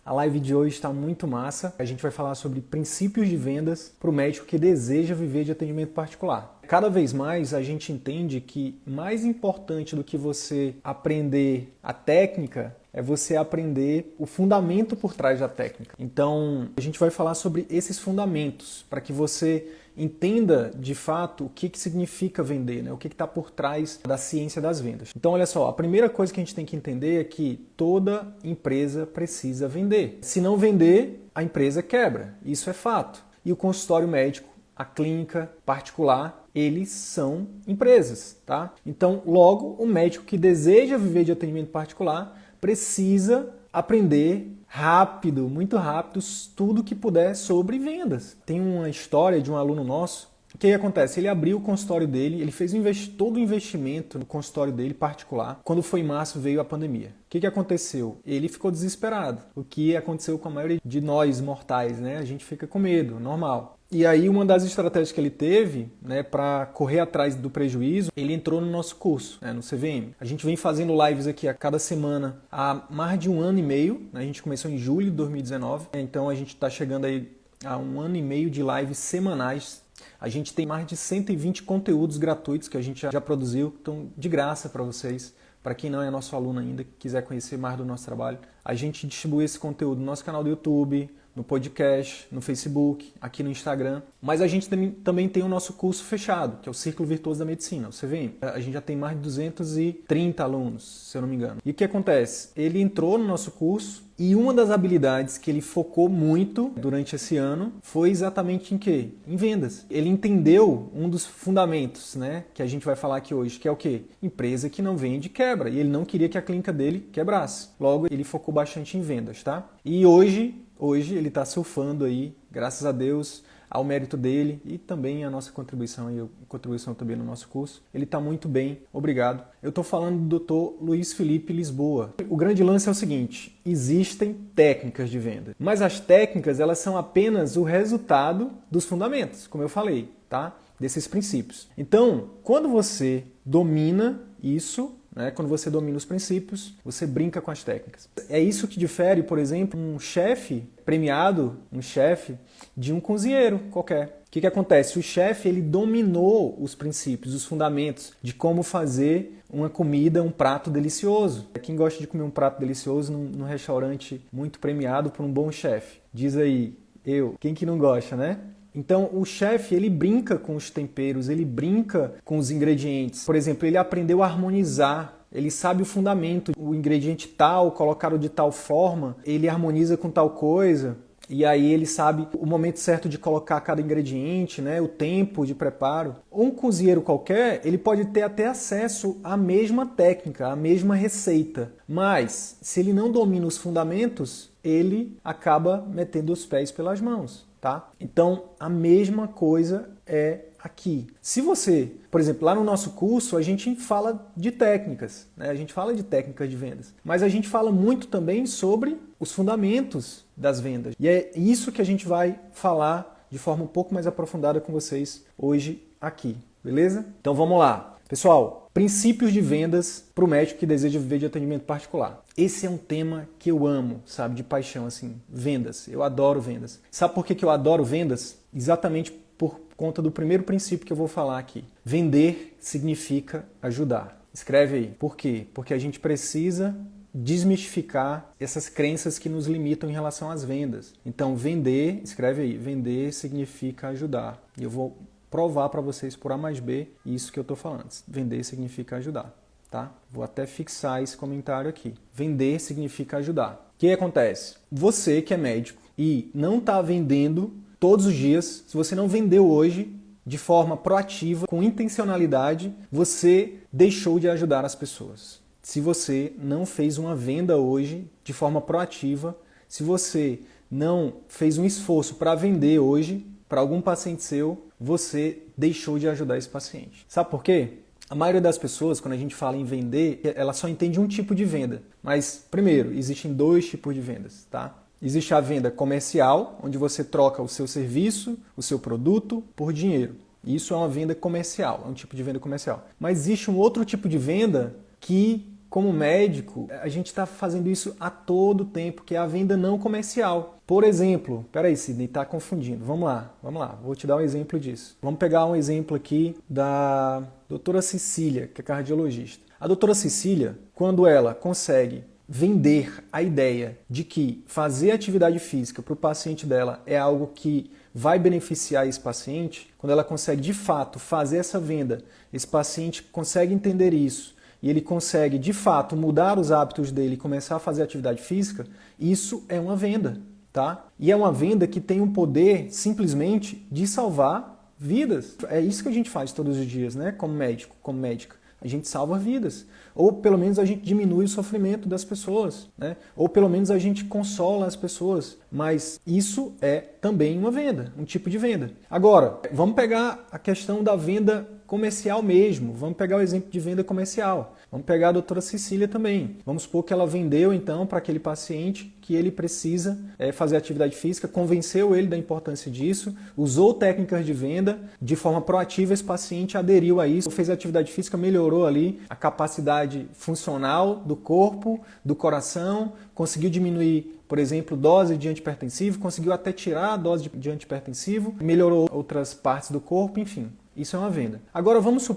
A live de hoje está muito massa. A gente vai falar sobre princípios de vendas para o médico que deseja viver de atendimento particular. Cada vez mais a gente entende que mais importante do que você aprender a técnica é você aprender o fundamento por trás da técnica. Então, a gente vai falar sobre esses fundamentos para que você entenda de fato o que significa vender, né? O que está por trás da ciência das vendas. Então, olha só, a primeira coisa que a gente tem que entender é que toda empresa precisa vender. Se não vender, a empresa quebra. Isso é fato. E o consultório médico, a clínica particular, eles são empresas, tá? Então, logo, o médico que deseja viver de atendimento particular precisa aprender rápido, muito rápido, tudo que puder sobre vendas. Tem uma história de um aluno nosso. O que acontece? Ele abriu o consultório dele, ele fez todo o investimento no consultório dele particular. Quando foi em março, veio a pandemia. O que aconteceu? Ele ficou desesperado. O que aconteceu com a maioria de nós mortais, né? A gente fica com medo, normal. E aí uma das estratégias que ele teve, né, para correr atrás do prejuízo, ele entrou no nosso curso, né, no CVM. A gente vem fazendo lives aqui a cada semana há mais de 1 ano e meio. Né? A gente começou em julho de 2019, então a gente está chegando aí a 1 ano e meio de lives semanais. A gente tem mais de 120 conteúdos gratuitos que a gente já produziu, então de graça para vocês. Para quem não é nosso aluno ainda, quiser conhecer mais do nosso trabalho, a gente distribui esse conteúdo no nosso canal do YouTube, no podcast, no Facebook, aqui no Instagram. Mas a gente também tem o nosso curso fechado, que é o Círculo Virtuoso da Medicina, o CVM. A gente já tem mais de 230 alunos, se eu não me engano. E o que acontece? Ele entrou no nosso curso e uma das habilidades que ele focou muito durante esse ano foi exatamente em quê? Em vendas. Ele entendeu um dos fundamentos, né, que a gente vai falar aqui hoje, que é o quê? Empresa que não vende quebra. E ele não queria que a clínica dele quebrasse. Logo, ele focou bastante em vendas, tá? E hoje ele está surfando aí, graças a Deus, ao mérito dele e também a nossa contribuição e a contribuição também no nosso curso. Ele está muito bem, obrigado. Eu estou falando do Dr. Luiz Felipe Lisboa. O grande lance é o seguinte, existem técnicas de venda, mas as técnicas elas são apenas o resultado dos fundamentos, como eu falei, tá? Desses princípios. Então, quando você domina isso, quando você domina os princípios, você brinca com as técnicas. É isso que difere, por exemplo, um chefe premiado, um chefe, de um cozinheiro qualquer. O que acontece? O chefe ele dominou os princípios, os fundamentos de como fazer uma comida, um prato delicioso. Quem gosta de comer um prato delicioso num restaurante muito premiado por um bom chefe? Diz aí, eu. Quem que não gosta, né? Então, o chefe, ele brinca com os temperos, ele brinca com os ingredientes. Por exemplo, ele aprendeu a harmonizar, ele sabe o fundamento. O ingrediente tal, colocado de tal forma, ele harmoniza com tal coisa. E aí ele sabe o momento certo de colocar cada ingrediente, né? O tempo de preparo. Um cozinheiro qualquer, ele pode ter até acesso à mesma técnica, à mesma receita. Mas, se ele não domina os fundamentos, ele acaba metendo os pés pelas mãos. Tá? Então, a mesma coisa é aqui. Se você, por exemplo, lá no nosso curso, a gente fala de técnicas, né? A gente fala de técnicas de vendas, mas a gente fala muito também sobre os fundamentos das vendas. E é isso que a gente vai falar de forma um pouco mais aprofundada com vocês hoje aqui, beleza? Então vamos lá. Pessoal, princípios de vendas para o médico que deseja viver de atendimento particular. Esse é um tema que eu amo, sabe, de paixão, assim, vendas. Eu adoro vendas. Sabe por que eu adoro vendas? Exatamente por conta do primeiro princípio que eu vou falar aqui. Vender significa ajudar. Escreve aí. Por quê? Porque a gente precisa desmistificar essas crenças que nos limitam em relação às vendas. Então, vender, escreve aí, vender significa ajudar. E eu vou provar para vocês por A mais B isso que eu estou falando. Vender significa ajudar, tá? Vou até fixar esse comentário aqui. Vender significa ajudar. O que acontece? Você que é médico e não está vendendo todos os dias, se você não vendeu hoje de forma proativa, com intencionalidade, você deixou de ajudar as pessoas. Se você não fez uma venda hoje de forma proativa, se você não fez um esforço para vender hoje para algum paciente seu, você deixou de ajudar esse paciente. Sabe por quê? A maioria das pessoas, quando a gente fala em vender, ela só entende um tipo de venda. Mas, primeiro, existem 2 tipos de vendas, tá? Existe a venda comercial, onde você troca o seu serviço, o seu produto, por dinheiro. Isso é uma venda comercial, é um tipo de venda comercial. Mas existe um outro tipo de venda que como médico, a gente está fazendo isso a todo tempo, que é a venda não comercial. Por exemplo, peraí, Sidney, está confundindo. Vamos lá, vou te dar um exemplo disso. Vamos pegar um exemplo aqui da doutora Cecília, que é cardiologista. A doutora Cecília, quando ela consegue vender a ideia de que fazer atividade física para o paciente dela é algo que vai beneficiar esse paciente, quando ela consegue de fato fazer essa venda, esse paciente consegue entender isso, e ele consegue, de fato, mudar os hábitos dele e começar a fazer atividade física, isso é uma venda, tá? E é uma venda que tem o poder, simplesmente, de salvar vidas. É isso que a gente faz todos os dias, né? Como médico, como médica. A gente salva vidas. Ou, pelo menos, a gente diminui o sofrimento das pessoas, né? Ou, pelo menos, a gente consola as pessoas. Mas isso é também uma venda, um tipo de venda. Agora, vamos pegar a questão da venda comercial mesmo. Vamos pegar o exemplo de venda comercial. Vamos pegar a doutora Cecília também. Vamos supor que ela vendeu, então, para aquele paciente que ele precisa fazer atividade física, convenceu ele da importância disso, usou técnicas de venda, de forma proativa esse paciente aderiu a isso, fez atividade física, melhorou ali a capacidade funcional do corpo, do coração, conseguiu diminuir, por exemplo, dose de antihipertensivo, conseguiu até tirar a dose de antihipertensivo, melhorou outras partes do corpo, enfim. Isso é uma venda. Agora vamos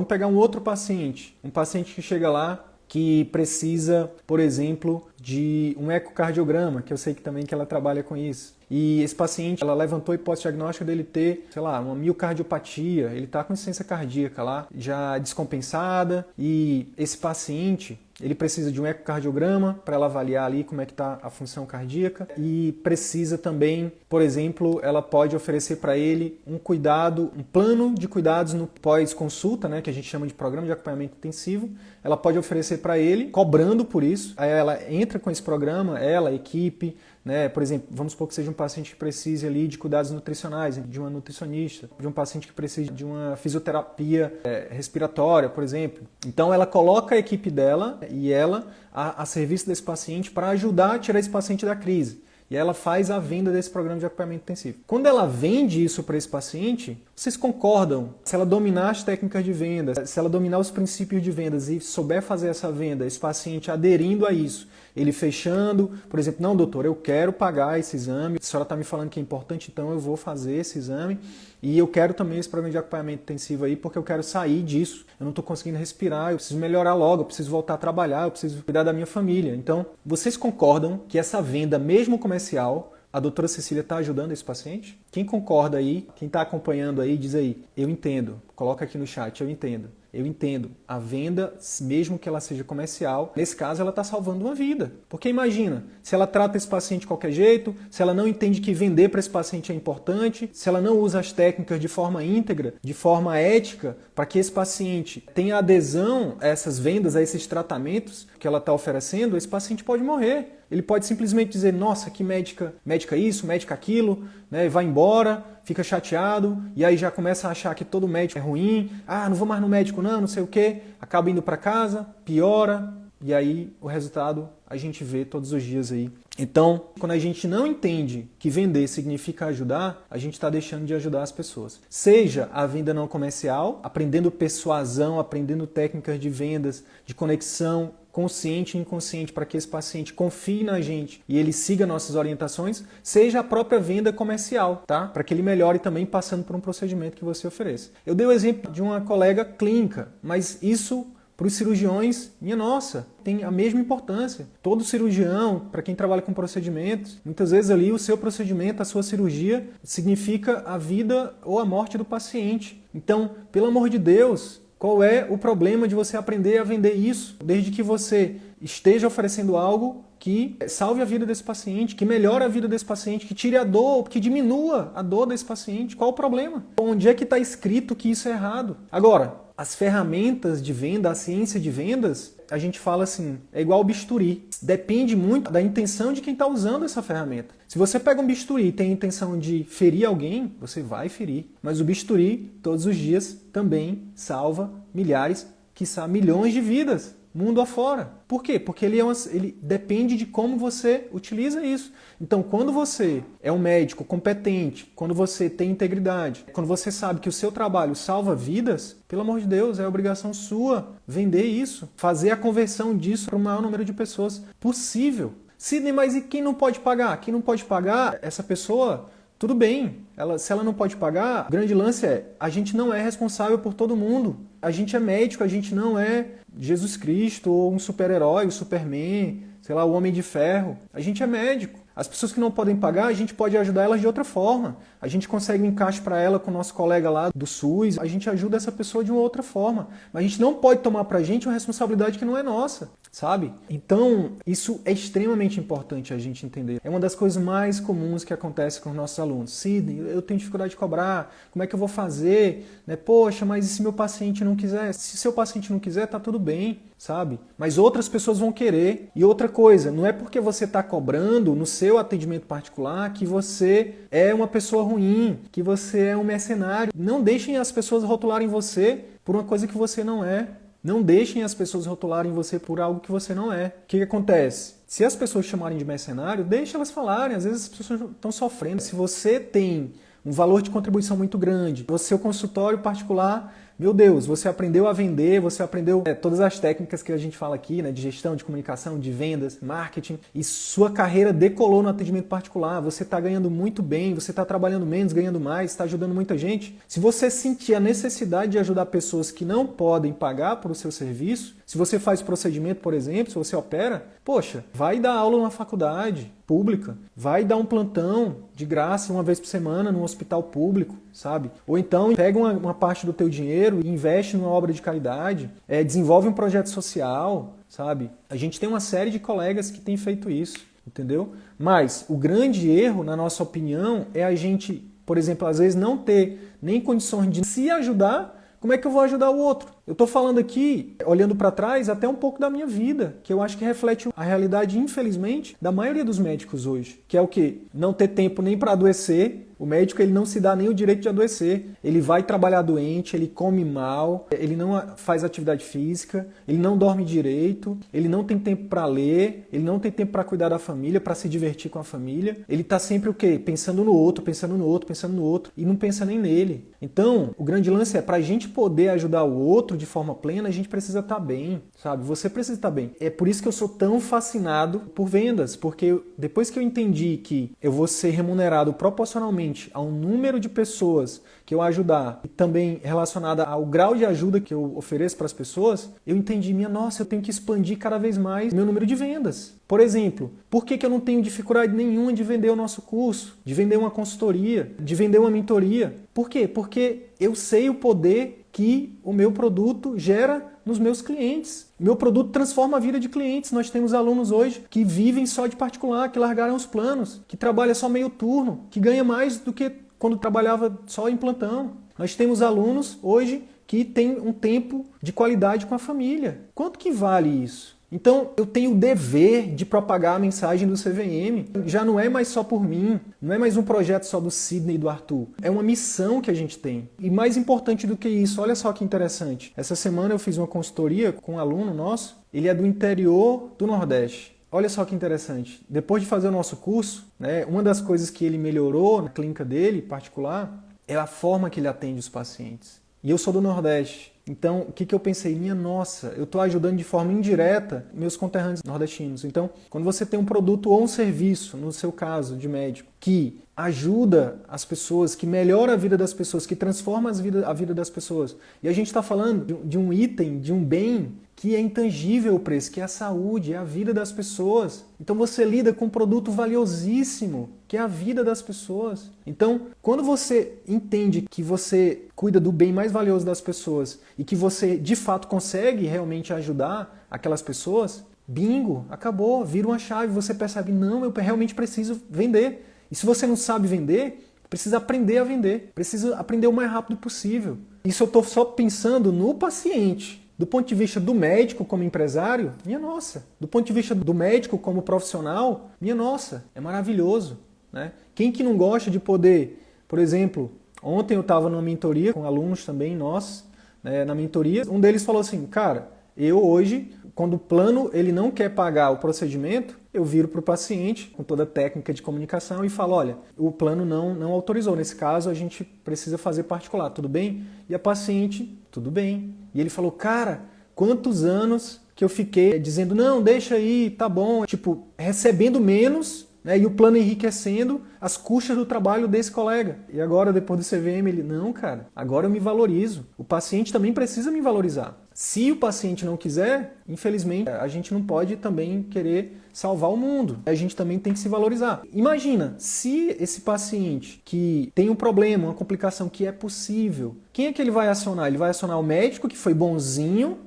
pegar um outro paciente, um paciente que chega lá que precisa, por exemplo, de um ecocardiograma, que eu sei que também que ela trabalha com isso. E esse paciente, ela levantou a hipótese diagnóstica dele ter, sei lá, uma miocardiopatia, ele está com insuficiência cardíaca lá, já descompensada, e esse paciente, ele precisa de um ecocardiograma para ela avaliar ali como é que está a função cardíaca e precisa também, por exemplo, ela pode oferecer para ele um cuidado, um plano de cuidados no pós-consulta, né, que a gente chama de programa de acompanhamento intensivo. Ela pode oferecer para ele, cobrando por isso. Aí ela entra com esse programa, ela, a equipe, né? Por exemplo, vamos supor que seja um paciente que precise ali de cuidados nutricionais, de uma nutricionista, de um paciente que precise de uma fisioterapia respiratória, por exemplo. Então ela coloca a equipe dela e ela a serviço desse paciente para ajudar a tirar esse paciente da crise. E ela faz a venda desse programa de acompanhamento intensivo. Quando ela vende isso para esse paciente, vocês concordam? Se ela dominar as técnicas de venda, se ela dominar os princípios de vendas e souber fazer essa venda, esse paciente aderindo a isso, ele fechando, por exemplo, não, doutor, eu quero pagar esse exame, a senhora está me falando que é importante, então eu vou fazer esse exame e eu quero também esse programa de acompanhamento intensivo aí porque eu quero sair disso, eu não estou conseguindo respirar, eu preciso melhorar logo, eu preciso voltar a trabalhar, eu preciso cuidar da minha família. Então, vocês concordam que essa venda, mesmo comercial, a doutora Cecília está ajudando esse paciente? Quem concorda aí, quem está acompanhando aí, diz aí, eu entendo, coloca aqui no chat, eu entendo. Eu entendo, a venda, mesmo que ela seja comercial, nesse caso ela está salvando uma vida. Porque imagina, se ela trata esse paciente de qualquer jeito, se ela não entende que vender para esse paciente é importante, se ela não usa as técnicas de forma íntegra, de forma ética, para que esse paciente tenha adesão a essas vendas, a esses tratamentos que ela está oferecendo, esse paciente pode morrer. Ele pode simplesmente dizer, nossa, que médica isso, médica aquilo, né? Vai embora, fica chateado, e aí já começa a achar que todo médico é ruim, não vou mais no médico não sei o quê, acaba indo para casa, piora, e aí o resultado a gente vê todos os dias aí. Então, quando a gente não entende que vender significa ajudar, a gente está deixando de ajudar as pessoas. Seja a venda não comercial, aprendendo persuasão, aprendendo técnicas de vendas, de conexão consciente e inconsciente para que esse paciente confie na gente e ele siga nossas orientações, seja a própria venda comercial, tá? Para que ele melhore também passando por um procedimento que você ofereça. Eu dei o exemplo de uma colega clínica, mas isso para os cirurgiões, minha nossa, tem a mesma importância. Todo cirurgião, para quem trabalha com procedimentos, muitas vezes ali o seu procedimento, a sua cirurgia, significa a vida ou a morte do paciente. Então, pelo amor de Deus, qual é o problema de você aprender a vender isso, desde que você esteja oferecendo algo que salve a vida desse paciente, que melhore a vida desse paciente, que tire a dor, que diminua a dor desse paciente? Qual o problema? Onde é que está escrito que isso é errado? Agora, as ferramentas de venda, a ciência de vendas, a gente fala assim, é igual ao bisturi. Depende muito da intenção de quem está usando essa ferramenta. Se você pega um bisturi e tem a intenção de ferir alguém, você vai ferir. Mas o bisturi, todos os dias, também salva milhares, quiçá milhões de vidas. mundo afora. Por quê? Porque ele depende de como você utiliza isso. Então, quando você é um médico competente, quando você tem integridade, quando você sabe que o seu trabalho salva vidas, pelo amor de Deus, é obrigação sua vender isso, fazer a conversão disso para o maior número de pessoas possível. Sidney, mas e quem não pode pagar? Quem não pode pagar, essa pessoa, tudo bem. Se ela não pode pagar, o grande lance é, a gente não é responsável por todo mundo. A gente é médico, a gente não é Jesus Cristo ou um super-herói, o Superman, sei lá, o Homem de Ferro. A gente é médico. As pessoas que não podem pagar, a gente pode ajudar elas de outra forma. A gente consegue um encaixe para ela com o nosso colega lá do SUS. A gente ajuda essa pessoa de uma outra forma. Mas a gente não pode tomar pra gente uma responsabilidade que não é nossa, sabe? Então, isso é extremamente importante a gente entender. É uma das coisas mais comuns que acontece com os nossos alunos. Sidney, eu tenho dificuldade de cobrar. Como é que eu vou fazer? Poxa, mas e se meu paciente não quiser? Se seu paciente não quiser, tá tudo bem, sabe? Mas outras pessoas vão querer. E outra coisa, não é porque você está cobrando no seu atendimento particular que você é uma pessoa ruim, que você é um mercenário. Não deixem as pessoas rotularem você por uma coisa que você não é. Não deixem as pessoas rotularem você por algo que você não é. O que acontece? Se as pessoas chamarem de mercenário, deixa elas falarem. Às vezes as pessoas estão sofrendo. Se você tem um valor de contribuição muito grande, o seu consultório particular, meu Deus, você aprendeu a vender, você aprendeu todas as técnicas que a gente fala aqui, né, de gestão, de comunicação, de vendas, marketing, e sua carreira decolou no atendimento particular, você está ganhando muito bem, você está trabalhando menos, ganhando mais, está ajudando muita gente. Se você sentir a necessidade de ajudar pessoas que não podem pagar por o seu serviço, se você faz procedimento, por exemplo, se você opera, poxa, vai dar aula numa faculdade pública, vai dar um plantão de graça uma vez por semana num hospital público, sabe? Ou então pega uma parte do teu dinheiro e investe numa obra de caridade, desenvolve um projeto social, sabe? A gente tem uma série de colegas que têm feito isso, entendeu? Mas o grande erro, na nossa opinião, é a gente, por exemplo, às vezes não ter nem condições de se ajudar. Como é que eu vou ajudar o outro? Eu estou falando aqui, olhando para trás, até um pouco da minha vida, que eu acho que reflete a realidade, infelizmente, da maioria dos médicos hoje, que é o quê? Não ter tempo nem para adoecer. O médico ele não se dá nem o direito de adoecer. Ele vai trabalhar doente, ele come mal, ele não faz atividade física, ele não dorme direito, ele não tem tempo para ler, ele não tem tempo para cuidar da família, para se divertir com a família. Ele está sempre o quê? Pensando no outro, pensando no outro, pensando no outro e não pensa nem nele. Então, o grande lance é, para a gente poder ajudar o outro de forma plena, a gente precisa estar bem, sabe? Você precisa estar bem. É por isso que eu sou tão fascinado por vendas, porque depois que eu entendi que eu vou ser remunerado proporcionalmente ao número de pessoas que eu ajudar e também relacionada ao grau de ajuda que eu ofereço para as pessoas, eu entendi, nossa, eu tenho que expandir cada vez mais meu número de vendas. Por exemplo, por que eu não tenho dificuldade nenhuma de vender o nosso curso, de vender uma consultoria, de vender uma mentoria? Por quê? Porque eu sei o poder que o meu produto gera nos meus clientes. Meu produto transforma a vida de clientes. Nós temos alunos hoje que vivem só de particular, que largaram os planos, que trabalham só meio turno, que ganha mais do que quando trabalhava só em plantão. Nós temos alunos hoje que têm um tempo de qualidade com a família. Quanto que vale isso? Então, eu tenho o dever de propagar a mensagem do CVM. Já não é mais só por mim, não é mais um projeto só do Sidney e do Arthur. É uma missão que a gente tem. E mais importante do que isso, olha só que interessante. Essa semana eu fiz uma consultoria com um aluno nosso, ele é do interior do Nordeste. Olha só que interessante. Depois de fazer o nosso curso, uma das coisas que ele melhorou na clínica dele, particular, é a forma que ele atende os pacientes. E eu sou do Nordeste. Então, o que eu pensei? Nossa, eu estou ajudando de forma indireta meus conterrâneos nordestinos. Então, quando você tem um produto ou um serviço, no seu caso, de médico, que ajuda as pessoas, que melhora a vida das pessoas, que transforma a vida das pessoas, e a gente está falando de um item, de um bem que é intangível o preço, que é a saúde, é a vida das pessoas. Então você lida com um produto valiosíssimo, que é a vida das pessoas. Então, quando você entende que você cuida do bem mais valioso das pessoas e que você, de fato, consegue realmente ajudar aquelas pessoas, bingo, acabou, vira uma chave, você percebe, não, eu realmente preciso vender. E se você não sabe vender, precisa aprender a vender, precisa aprender o mais rápido possível. Isso eu estou só pensando no paciente. Do ponto de vista do médico como empresário, minha nossa. Do ponto de vista do médico como profissional, minha nossa, é maravilhoso, né? Quem que não gosta de poder, por exemplo, ontem eu estava numa mentoria com alunos também nossos, na mentoria, um deles falou assim, cara, eu hoje, quando o plano ele não quer pagar o procedimento, eu viro para o paciente, com toda a técnica de comunicação, e falo, olha, o plano não autorizou. Nesse caso, a gente precisa fazer particular, tudo bem? E a paciente, tudo bem. E ele falou, cara, quantos anos que eu fiquei dizendo, não, deixa aí, tá bom. Tipo, recebendo menos, né, e o plano enriquecendo as custas do trabalho desse colega. E agora, depois do CVM, ele, não, cara, agora eu me valorizo. O paciente também precisa me valorizar. Se o paciente não quiser, infelizmente, a gente não pode também querer salvar o mundo. A gente também tem que se valorizar. Imagina, se esse paciente que tem um problema, uma complicação que é possível, quem é que ele vai acionar? Ele vai acionar o médico que foi bonzinho,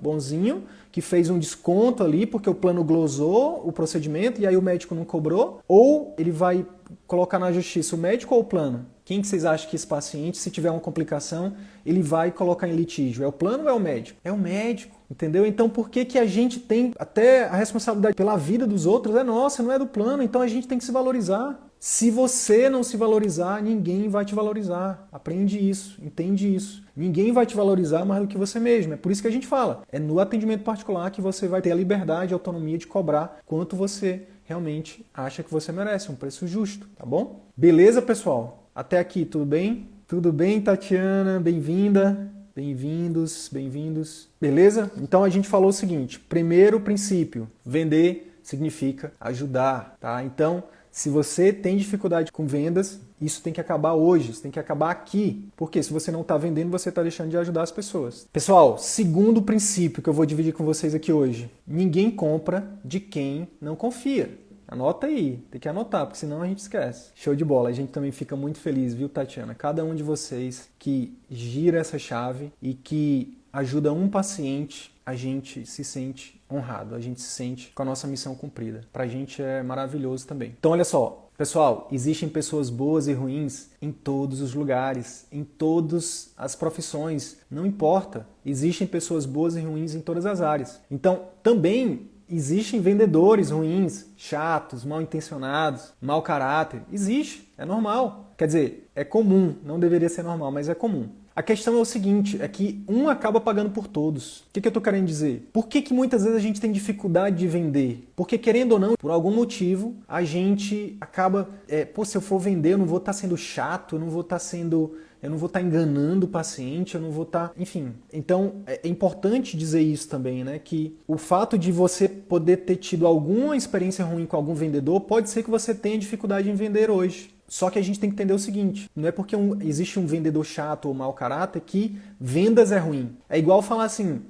que fez um desconto ali porque o plano glosou o procedimento e aí o médico não cobrou? Ou ele vai colocar na justiça o médico ou o plano? Quem que vocês acham que esse paciente, se tiver uma complicação, ele vai colocar em litígio? É o plano ou é o médico? É o médico, entendeu? Então por que que a gente tem até a responsabilidade pela vida dos outros? É nossa, não é do plano, então a gente tem que se valorizar. Se você não se valorizar, ninguém vai te valorizar. Aprende isso, entende isso. Ninguém vai te valorizar mais do que você mesmo. É por isso que a gente fala. É no atendimento particular que você vai ter a liberdade, a autonomia de cobrar quanto você realmente acha que você merece, um preço justo, tá bom? Beleza, pessoal? Até aqui, tudo bem? Tudo bem, Tatiana? Bem-vinda. Bem-vindos, bem-vindos. Beleza? Então a gente falou o seguinte, primeiro princípio, vender significa ajudar, tá? Então, se você tem dificuldade com vendas, isso tem que acabar hoje, isso tem que acabar aqui. Porque se você não está vendendo, você está deixando de ajudar as pessoas. Pessoal, segundo princípio que eu vou dividir com vocês aqui hoje. Ninguém compra de quem não confia. Anota aí, tem que anotar, porque senão a gente esquece. Show de bola, a gente também fica muito feliz, viu, Tatiana? Cada um de vocês que gira essa chave e que ajuda um paciente, a gente se sente honrado, a gente se sente com a nossa missão cumprida. Pra gente é maravilhoso também. Então, olha só, pessoal, existem pessoas boas e ruins em todos os lugares, em todas as profissões, não importa. Existem pessoas boas e ruins em todas as áreas. Então, também existem vendedores ruins, chatos, mal intencionados, mau caráter. Existe, é normal. Quer dizer, é comum, não deveria ser normal, mas é comum. A questão é o seguinte, é que um acaba pagando por todos. O que eu estou querendo dizer? Por que muitas vezes a gente tem dificuldade de vender? Porque, querendo ou não, por algum motivo, a gente acaba... se eu for vender, eu não vou estar sendo chato, eu não vou estar enganando o paciente, eu não vou estar... Enfim, então é importante dizer isso também, né? Que o fato de você poder ter tido alguma experiência ruim com algum vendedor, pode ser que você tenha dificuldade em vender hoje. Só que a gente tem que entender o seguinte, não é porque existe um vendedor chato ou mau caráter que vendas é ruim. É igual falar assim,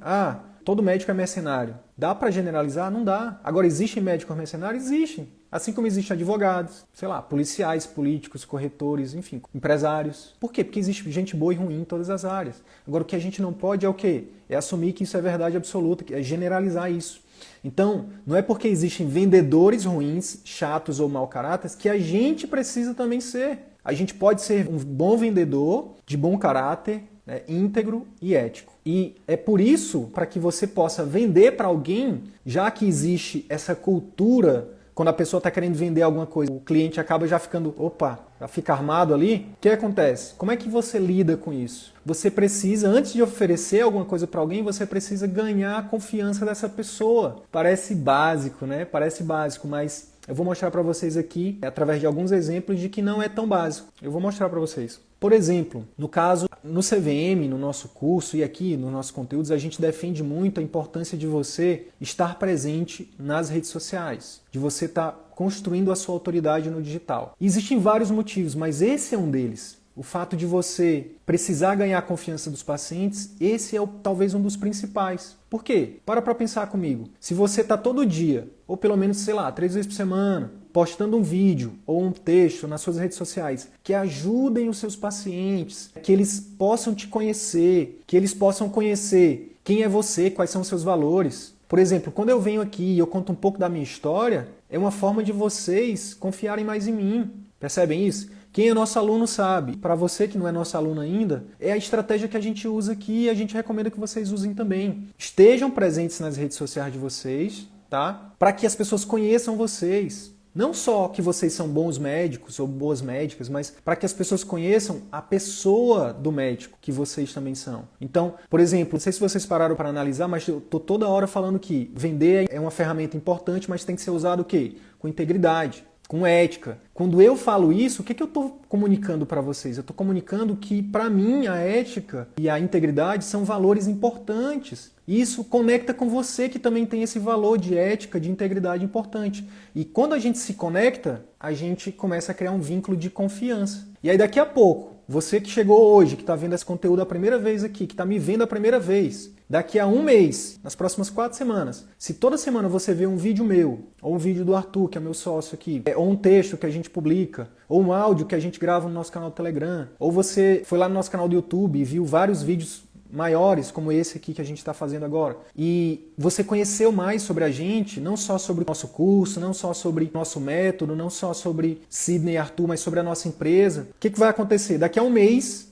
todo médico é mercenário. Dá para generalizar? Não dá. Agora, existem médicos mercenários? Existem. Assim como existem advogados, policiais, políticos, corretores, enfim, empresários. Por quê? Porque existe gente boa e ruim em todas as áreas. Agora, o que a gente não pode é o quê? É assumir que isso é verdade absoluta, é generalizar isso. Então, não é porque existem vendedores ruins, chatos ou mau caráter que a gente precisa também ser. A gente pode ser um bom vendedor, de bom caráter, né, íntegro e ético. E é por isso, para que você possa vender para alguém, já que existe essa cultura, quando a pessoa está querendo vender alguma coisa, o cliente acaba já ficando, já fica armado ali. O que acontece? Como é que você lida com isso? Você precisa, antes de oferecer alguma coisa para alguém, você precisa ganhar a confiança dessa pessoa. Parece básico, né? Parece básico, mas eu vou mostrar para vocês aqui, através de alguns exemplos, de que não é tão básico. Eu vou mostrar para vocês. Por exemplo, no caso, no CVM, no nosso curso e aqui nos nossos conteúdos, a gente defende muito a importância de você estar presente nas redes sociais, de você estar construindo a sua autoridade no digital. E existem vários motivos, mas esse é um deles. O fato de você precisar ganhar a confiança dos pacientes, esse é talvez um dos principais. Por quê? Para pensar comigo. Se você está todo dia, ou pelo menos, 3 vezes por semana, postando um vídeo ou um texto nas suas redes sociais que ajudem os seus pacientes, que eles possam te conhecer, que eles possam conhecer quem é você, quais são os seus valores. Por exemplo, quando eu venho aqui e eu conto um pouco da minha história, é uma forma de vocês confiarem mais em mim. Percebem isso? Quem é nosso aluno sabe. Para você que não é nosso aluno ainda, é a estratégia que a gente usa aqui e a gente recomenda que vocês usem também. Estejam presentes nas redes sociais de vocês, tá? Para que as pessoas conheçam vocês. Não só que vocês são bons médicos ou boas médicas, mas para que as pessoas conheçam a pessoa do médico que vocês também são. Então, por exemplo, não sei se vocês pararam para analisar, mas eu estou toda hora falando que vender é uma ferramenta importante, mas tem que ser usado o quê? Com integridade, com ética. Quando eu falo isso, o que eu estou comunicando para vocês? Eu estou comunicando que, para mim, a ética e a integridade são valores importantes. E isso conecta com você que também tem esse valor de ética, de integridade importante. E quando a gente se conecta, a gente começa a criar um vínculo de confiança. E aí daqui a pouco, você que chegou hoje, que está vendo esse conteúdo a primeira vez aqui, que está me vendo a primeira vez, daqui a um mês, nas próximas 4 semanas, se toda semana você vê um vídeo meu, ou um vídeo do Arthur, que é meu sócio aqui, ou um texto que a gente publica, ou um áudio que a gente grava no nosso canal do Telegram, ou você foi lá no nosso canal do YouTube e viu vários vídeos maiores, como esse aqui que a gente está fazendo agora, e você conheceu mais sobre a gente, não só sobre o nosso curso, não só sobre o nosso método, não só sobre Sidney e Arthur, mas sobre a nossa empresa, o que vai acontecer? Daqui a um mês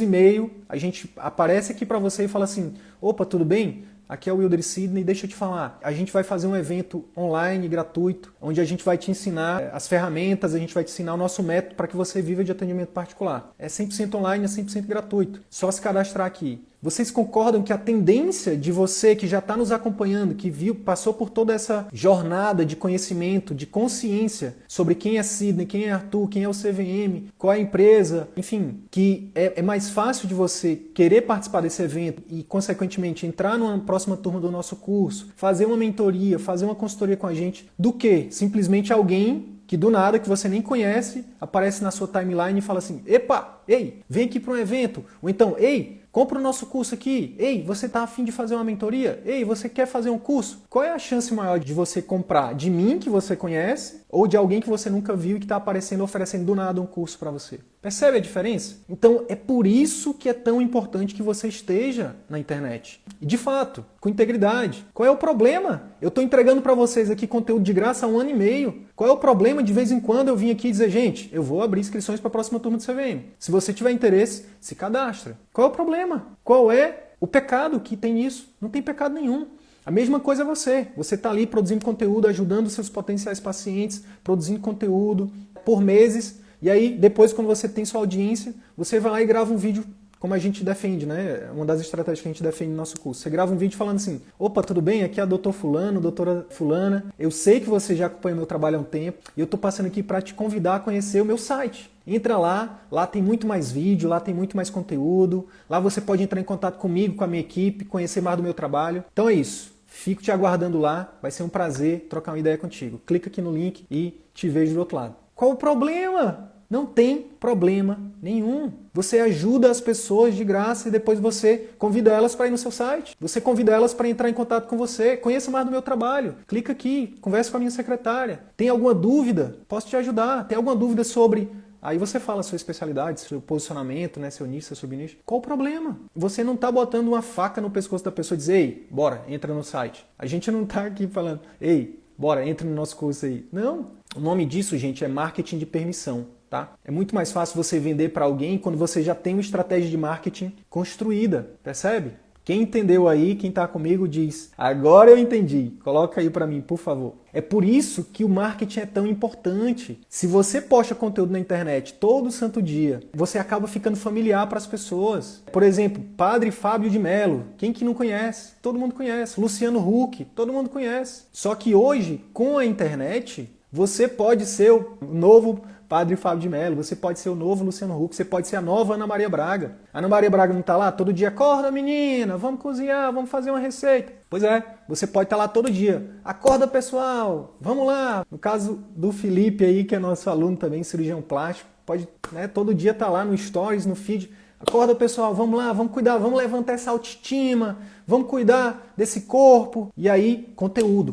e meio, a gente aparece aqui para você e fala assim, opa, tudo bem? Aqui é o Wilder Sidney, deixa eu te falar, a gente vai fazer um evento online, gratuito, onde a gente vai te ensinar as ferramentas, a gente vai te ensinar o nosso método para que você viva de atendimento particular. É 100% online, é 100% gratuito. Só se cadastrar aqui. Vocês concordam que a tendência de você que já está nos acompanhando, que viu, passou por toda essa jornada de conhecimento, de consciência sobre quem é Sidney, quem é Arthur, quem é o CVM, qual é a empresa, enfim, que é mais fácil de você querer participar desse evento e, consequentemente, entrar numa próxima turma do nosso curso, fazer uma mentoria, fazer uma consultoria com a gente, do que simplesmente alguém que do nada, que você nem conhece, aparece na sua timeline e fala assim, epa, ei, vem aqui para um evento, ou então, ei, compra o nosso curso aqui. Ei, você está afim de fazer uma mentoria? Ei, você quer fazer um curso? Qual é a chance maior de você comprar de mim, que você conhece, ou de alguém que você nunca viu e que está aparecendo, oferecendo do nada um curso para você? Percebe a diferença? Então, é por isso que é tão importante que você esteja na internet. E, de fato, com integridade. Qual é o problema? Eu estou entregando para vocês aqui conteúdo de graça há 1 ano e meio. Qual é o problema de vez em quando eu vim aqui dizer, gente, eu vou abrir inscrições para a próxima turma do CVM. Se você tiver interesse, se cadastra. Qual é o problema? Qual é o pecado que tem nisso? Não tem pecado nenhum. A mesma coisa é você. Você está ali produzindo conteúdo, ajudando seus potenciais pacientes, produzindo conteúdo por meses. E aí, depois, quando você tem sua audiência, você vai lá e grava um vídeo como a gente defende, né? Uma das estratégias que a gente defende no nosso curso. Você grava um vídeo falando assim, opa, tudo bem? Aqui é a doutor fulano, doutora fulana. Eu sei que você já acompanha meu trabalho há um tempo e eu estou passando aqui para te convidar a conhecer o meu site. Entra lá tem muito mais vídeo, lá tem muito mais conteúdo. Lá você pode entrar em contato comigo, com a minha equipe, conhecer mais do meu trabalho. Então é isso. Fico te aguardando lá. Vai ser um prazer trocar uma ideia contigo. Clica aqui no link e te vejo do outro lado. Qual o problema? Não tem problema nenhum. Você ajuda as pessoas de graça e depois você convida elas para ir no seu site. Você convida elas para entrar em contato com você. Conheça mais do meu trabalho. Clica aqui, conversa com a minha secretária. Tem alguma dúvida? Posso te ajudar. Tem alguma dúvida sobre... Aí você fala a sua especialidade, seu posicionamento, né, seu nicho, seu subnicho. Qual o problema? Você não está botando uma faca no pescoço da pessoa e dizer, ei, bora, entra no site. A gente não está aqui falando, ei, bora, entra no nosso curso aí. Não. O nome disso, gente, é marketing de permissão. Tá? É muito mais fácil você vender para alguém quando você já tem uma estratégia de marketing construída, percebe? Quem entendeu aí, quem está comigo diz, agora eu entendi, coloca aí para mim, por favor. É por isso que o marketing é tão importante. Se você posta conteúdo na internet todo santo dia, você acaba ficando familiar para as pessoas. Por exemplo, Padre Fábio de Mello, quem que não conhece? Todo mundo conhece. Luciano Huck, todo mundo conhece. Só que hoje, com a internet, você pode ser o novo Padre Fábio de Mello, você pode ser o novo Luciano Huck, você pode ser a nova Ana Maria Braga. A Ana Maria Braga não está lá todo dia? Acorda, menina, vamos cozinhar, vamos fazer uma receita. Pois é, você pode estar lá todo dia. Acorda, pessoal, vamos lá. No caso do Felipe aí, que é nosso aluno também, cirurgião plástico, pode, né, todo dia estar lá no Stories, no feed. Acorda, pessoal, vamos lá, vamos cuidar, vamos levantar essa autoestima, vamos cuidar desse corpo. E aí, conteúdo,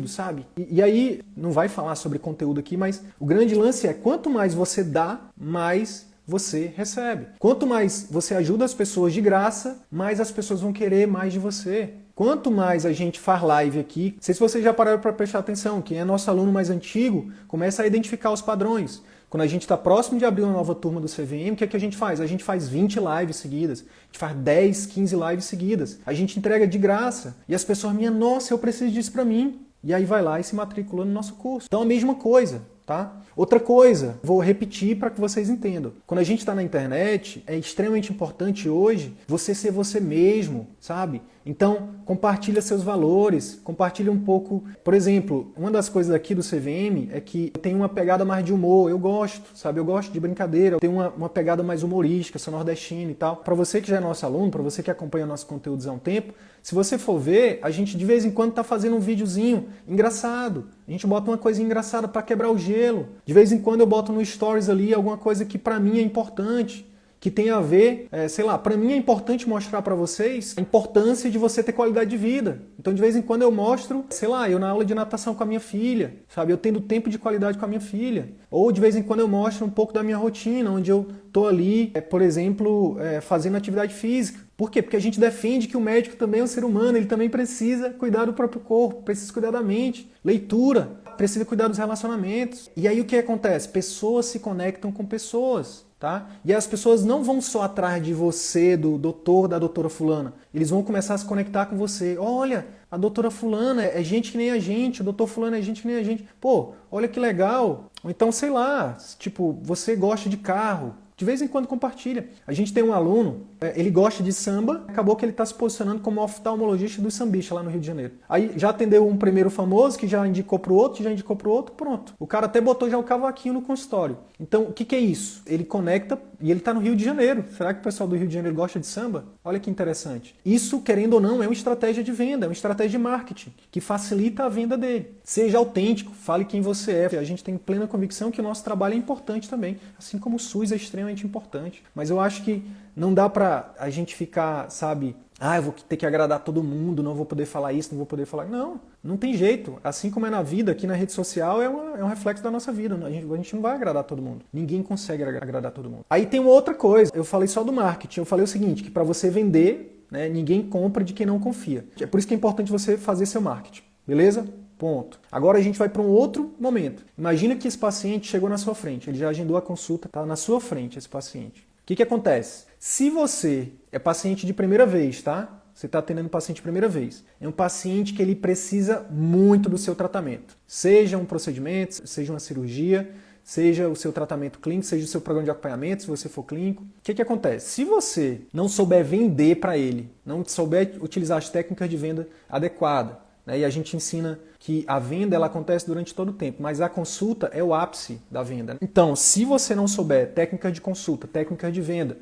sabe? E aí, não vai falar sobre conteúdo aqui, mas o grande lance é, quanto mais você dá, mais você recebe. Quanto mais você ajuda as pessoas de graça, mais as pessoas vão querer mais de você. Quanto mais a gente faz live aqui, não sei se vocês já pararam para prestar atenção, quem é nosso aluno mais antigo, começa a identificar os padrões. Quando a gente está próximo de abrir uma nova turma do CVM, o que é que a gente faz? A gente faz 20 lives seguidas, a gente faz 10, 15 lives seguidas. A gente entrega de graça. E as pessoas, nossa, eu preciso disso para mim. E aí vai lá e se matricula no nosso curso. Então a mesma coisa, tá? Outra coisa, vou repetir para que vocês entendam. Quando a gente está na internet, é extremamente importante hoje você ser você mesmo, sabe? Então, compartilha seus valores, compartilha um pouco. Por exemplo, uma das coisas aqui do CVM é que eu tenho uma pegada mais de humor, eu gosto, sabe? Eu gosto de brincadeira, eu tenho uma pegada mais humorística, sou nordestino e tal. Para você que já é nosso aluno, para você que acompanha nossos conteúdos há um tempo, se você for ver, a gente de vez em quando tá fazendo um videozinho engraçado. A gente bota uma coisinha engraçada para quebrar o gelo. De vez em quando eu boto no Stories ali alguma coisa que para mim é importante, que tem a ver, sei lá, para mim é importante mostrar para vocês a importância de você ter qualidade de vida. Então de vez em quando eu mostro, sei lá, eu na aula de natação com a minha filha, sabe? Eu tendo tempo de qualidade com a minha filha. Ou de vez em quando eu mostro um pouco da minha rotina, onde eu tô ali, por exemplo, fazendo atividade física. Por quê? Porque a gente defende que o médico também é um ser humano, ele também precisa cuidar do próprio corpo, precisa cuidar da mente, leitura, precisa cuidar dos relacionamentos. E aí o que acontece? Pessoas se conectam com pessoas, tá? E as pessoas não vão só atrás de você, do doutor, da doutora fulana. Eles vão começar a se conectar com você. Olha, a doutora fulana é gente que nem a gente, o doutor fulano é gente que nem a gente. Pô, olha que legal. Ou então, sei lá, tipo, você gosta de carro. De vez em quando compartilha. A gente tem um aluno, ele gosta de samba, acabou que ele está se posicionando como oftalmologista do sambista lá no Rio de Janeiro. Aí já atendeu um primeiro famoso, que já indicou para o outro, já indicou para o outro, pronto. O cara até botou já o cavaquinho no consultório. Então, o que é isso? Ele conecta e ele está no Rio de Janeiro. Será que o pessoal do Rio de Janeiro gosta de samba? Olha que interessante. Isso, querendo ou não, é uma estratégia de venda, é uma estratégia de marketing, que facilita a venda dele. Seja autêntico, fale quem você é. A gente tem plena convicção que o nosso trabalho é importante também, assim como o SUS é extremamente importante. Mas eu acho que não dá pra a gente ficar, sabe, eu vou ter que agradar todo mundo, não vou poder falar isso, não vou poder falar... Não, não tem jeito. Assim como é na vida, aqui na rede social é um reflexo da nossa vida. A gente não vai agradar todo mundo. Ninguém consegue agradar todo mundo. Aí tem uma outra coisa. Eu falei só do marketing. Eu falei o seguinte, que para você vender, né, ninguém compra de quem não confia. É por isso que é importante você fazer seu marketing. Beleza? Ponto. Agora a gente vai para um outro momento. Imagina que esse paciente chegou na sua frente, ele já agendou a consulta, está na sua frente esse paciente. O que acontece? Se você é paciente de primeira vez, tá? Você está atendendo paciente de primeira vez. É um paciente que ele precisa muito do seu tratamento. Seja um procedimento, seja uma cirurgia, seja o seu tratamento clínico, seja o seu programa de acompanhamento, se você for clínico. O que acontece? Se você não souber vender para ele, não souber utilizar as técnicas de venda adequadas, e a gente ensina que a venda ela acontece durante todo o tempo, mas a consulta é o ápice da venda. Então, se você não souber técnica de consulta, técnica de venda,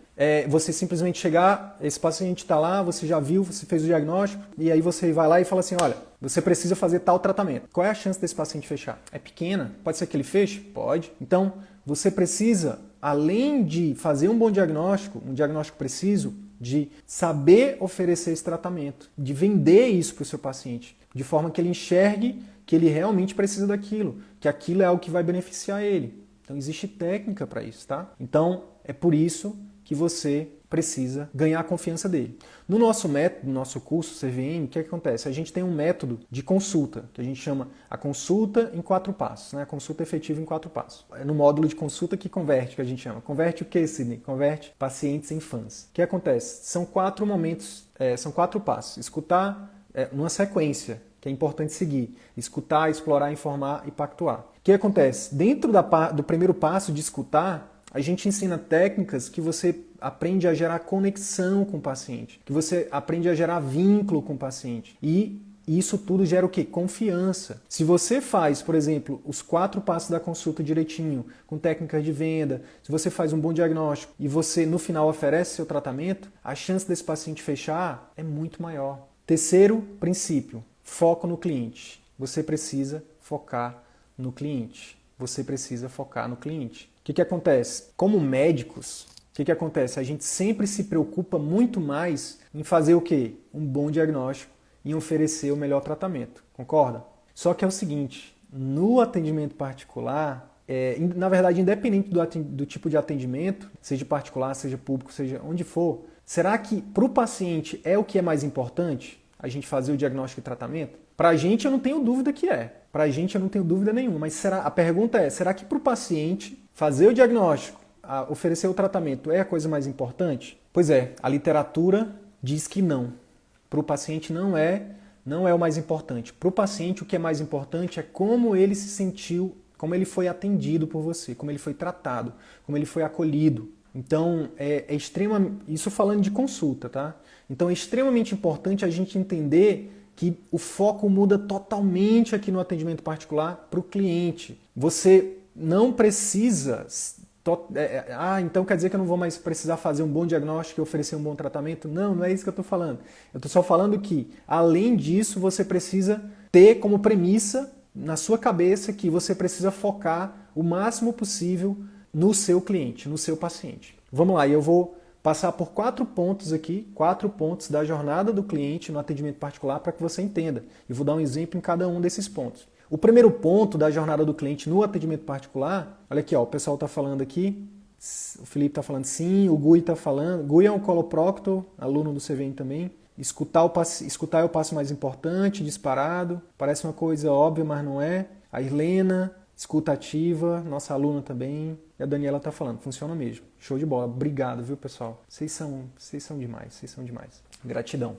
você simplesmente chegar, esse paciente está lá, você já viu, você fez o diagnóstico, e aí você vai lá e fala assim, olha, você precisa fazer tal tratamento. Qual é a chance desse paciente fechar? É pequena? Pode ser que ele feche? Pode. Então, você precisa, além de fazer um bom diagnóstico, um diagnóstico preciso, de saber oferecer esse tratamento, de vender isso para o seu paciente, de forma que ele enxergue que ele realmente precisa daquilo, que aquilo é algo que vai beneficiar ele. Então existe técnica para isso, tá? Então é por isso que você precisa ganhar a confiança dele. No nosso método, no nosso curso CVM, o que acontece? A gente tem um método de consulta, que a gente chama a consulta em 4 passos, né? A consulta efetiva em 4 passos. É no módulo de consulta que converte, que a gente chama. Converte o que, Sidney? Converte pacientes em fãs. O que acontece? São 4 momentos, são 4 passos. Escutar numa sequência, que é importante seguir. Escutar, explorar, informar e pactuar. O que acontece? Dentro do primeiro passo de escutar, a gente ensina técnicas que você aprende a gerar conexão com o paciente, que você aprende a gerar vínculo com o paciente. E isso tudo gera o quê? Confiança. Se você faz, por exemplo, os 4 passos da consulta direitinho, com técnicas de venda, se você faz um bom diagnóstico e você no final oferece seu tratamento, a chance desse paciente fechar é muito maior. Terceiro princípio, foco no cliente. Você precisa focar no cliente. Você precisa focar no cliente. O que acontece? Como médicos, o que acontece? A gente sempre se preocupa muito mais em fazer o quê? Um bom diagnóstico, em oferecer o melhor tratamento. Concorda? Só que é o seguinte, no atendimento particular, na verdade, independente do tipo de atendimento, seja particular, seja público, seja onde for, será que para o paciente é o que é mais importante? A gente fazer o diagnóstico e tratamento? Para a gente eu não tenho dúvida que é. Para a gente eu não tenho dúvida nenhuma. Mas a pergunta é, será que para o paciente fazer o diagnóstico, oferecer o tratamento é a coisa mais importante? Pois é, a literatura diz que não. Para o paciente não é não é o mais importante. Para o paciente, o que é mais importante é como ele se sentiu, como ele foi atendido por você, como ele foi tratado, como ele foi acolhido. Então, isso falando de consulta, tá? Então, é extremamente importante a gente entender que o foco muda totalmente aqui no atendimento particular para o cliente. Você não precisa... então quer dizer que eu não vou mais precisar fazer um bom diagnóstico e oferecer um bom tratamento? Não, não é isso que eu estou falando. Eu estou só falando que, além disso, você precisa ter como premissa na sua cabeça que você precisa focar o máximo possível no seu cliente, no seu paciente. Vamos lá, eu vou passar por 4 pontos aqui, 4 pontos da jornada do cliente no atendimento particular para que você entenda. E vou dar um exemplo em cada um desses pontos. O primeiro ponto da jornada do cliente no atendimento particular, olha aqui, ó, o pessoal está falando aqui, o Felipe está falando sim, o Gui está falando, Gui é um coloproctor, aluno do CVM também. Escutar é o passo mais importante, disparado, parece uma coisa óbvia, mas não é. A Helena, escuta ativa, nossa aluna também. E a Daniela está falando, funciona mesmo. Show de bola. Obrigado, viu, pessoal? Vocês são demais, vocês são demais. Gratidão.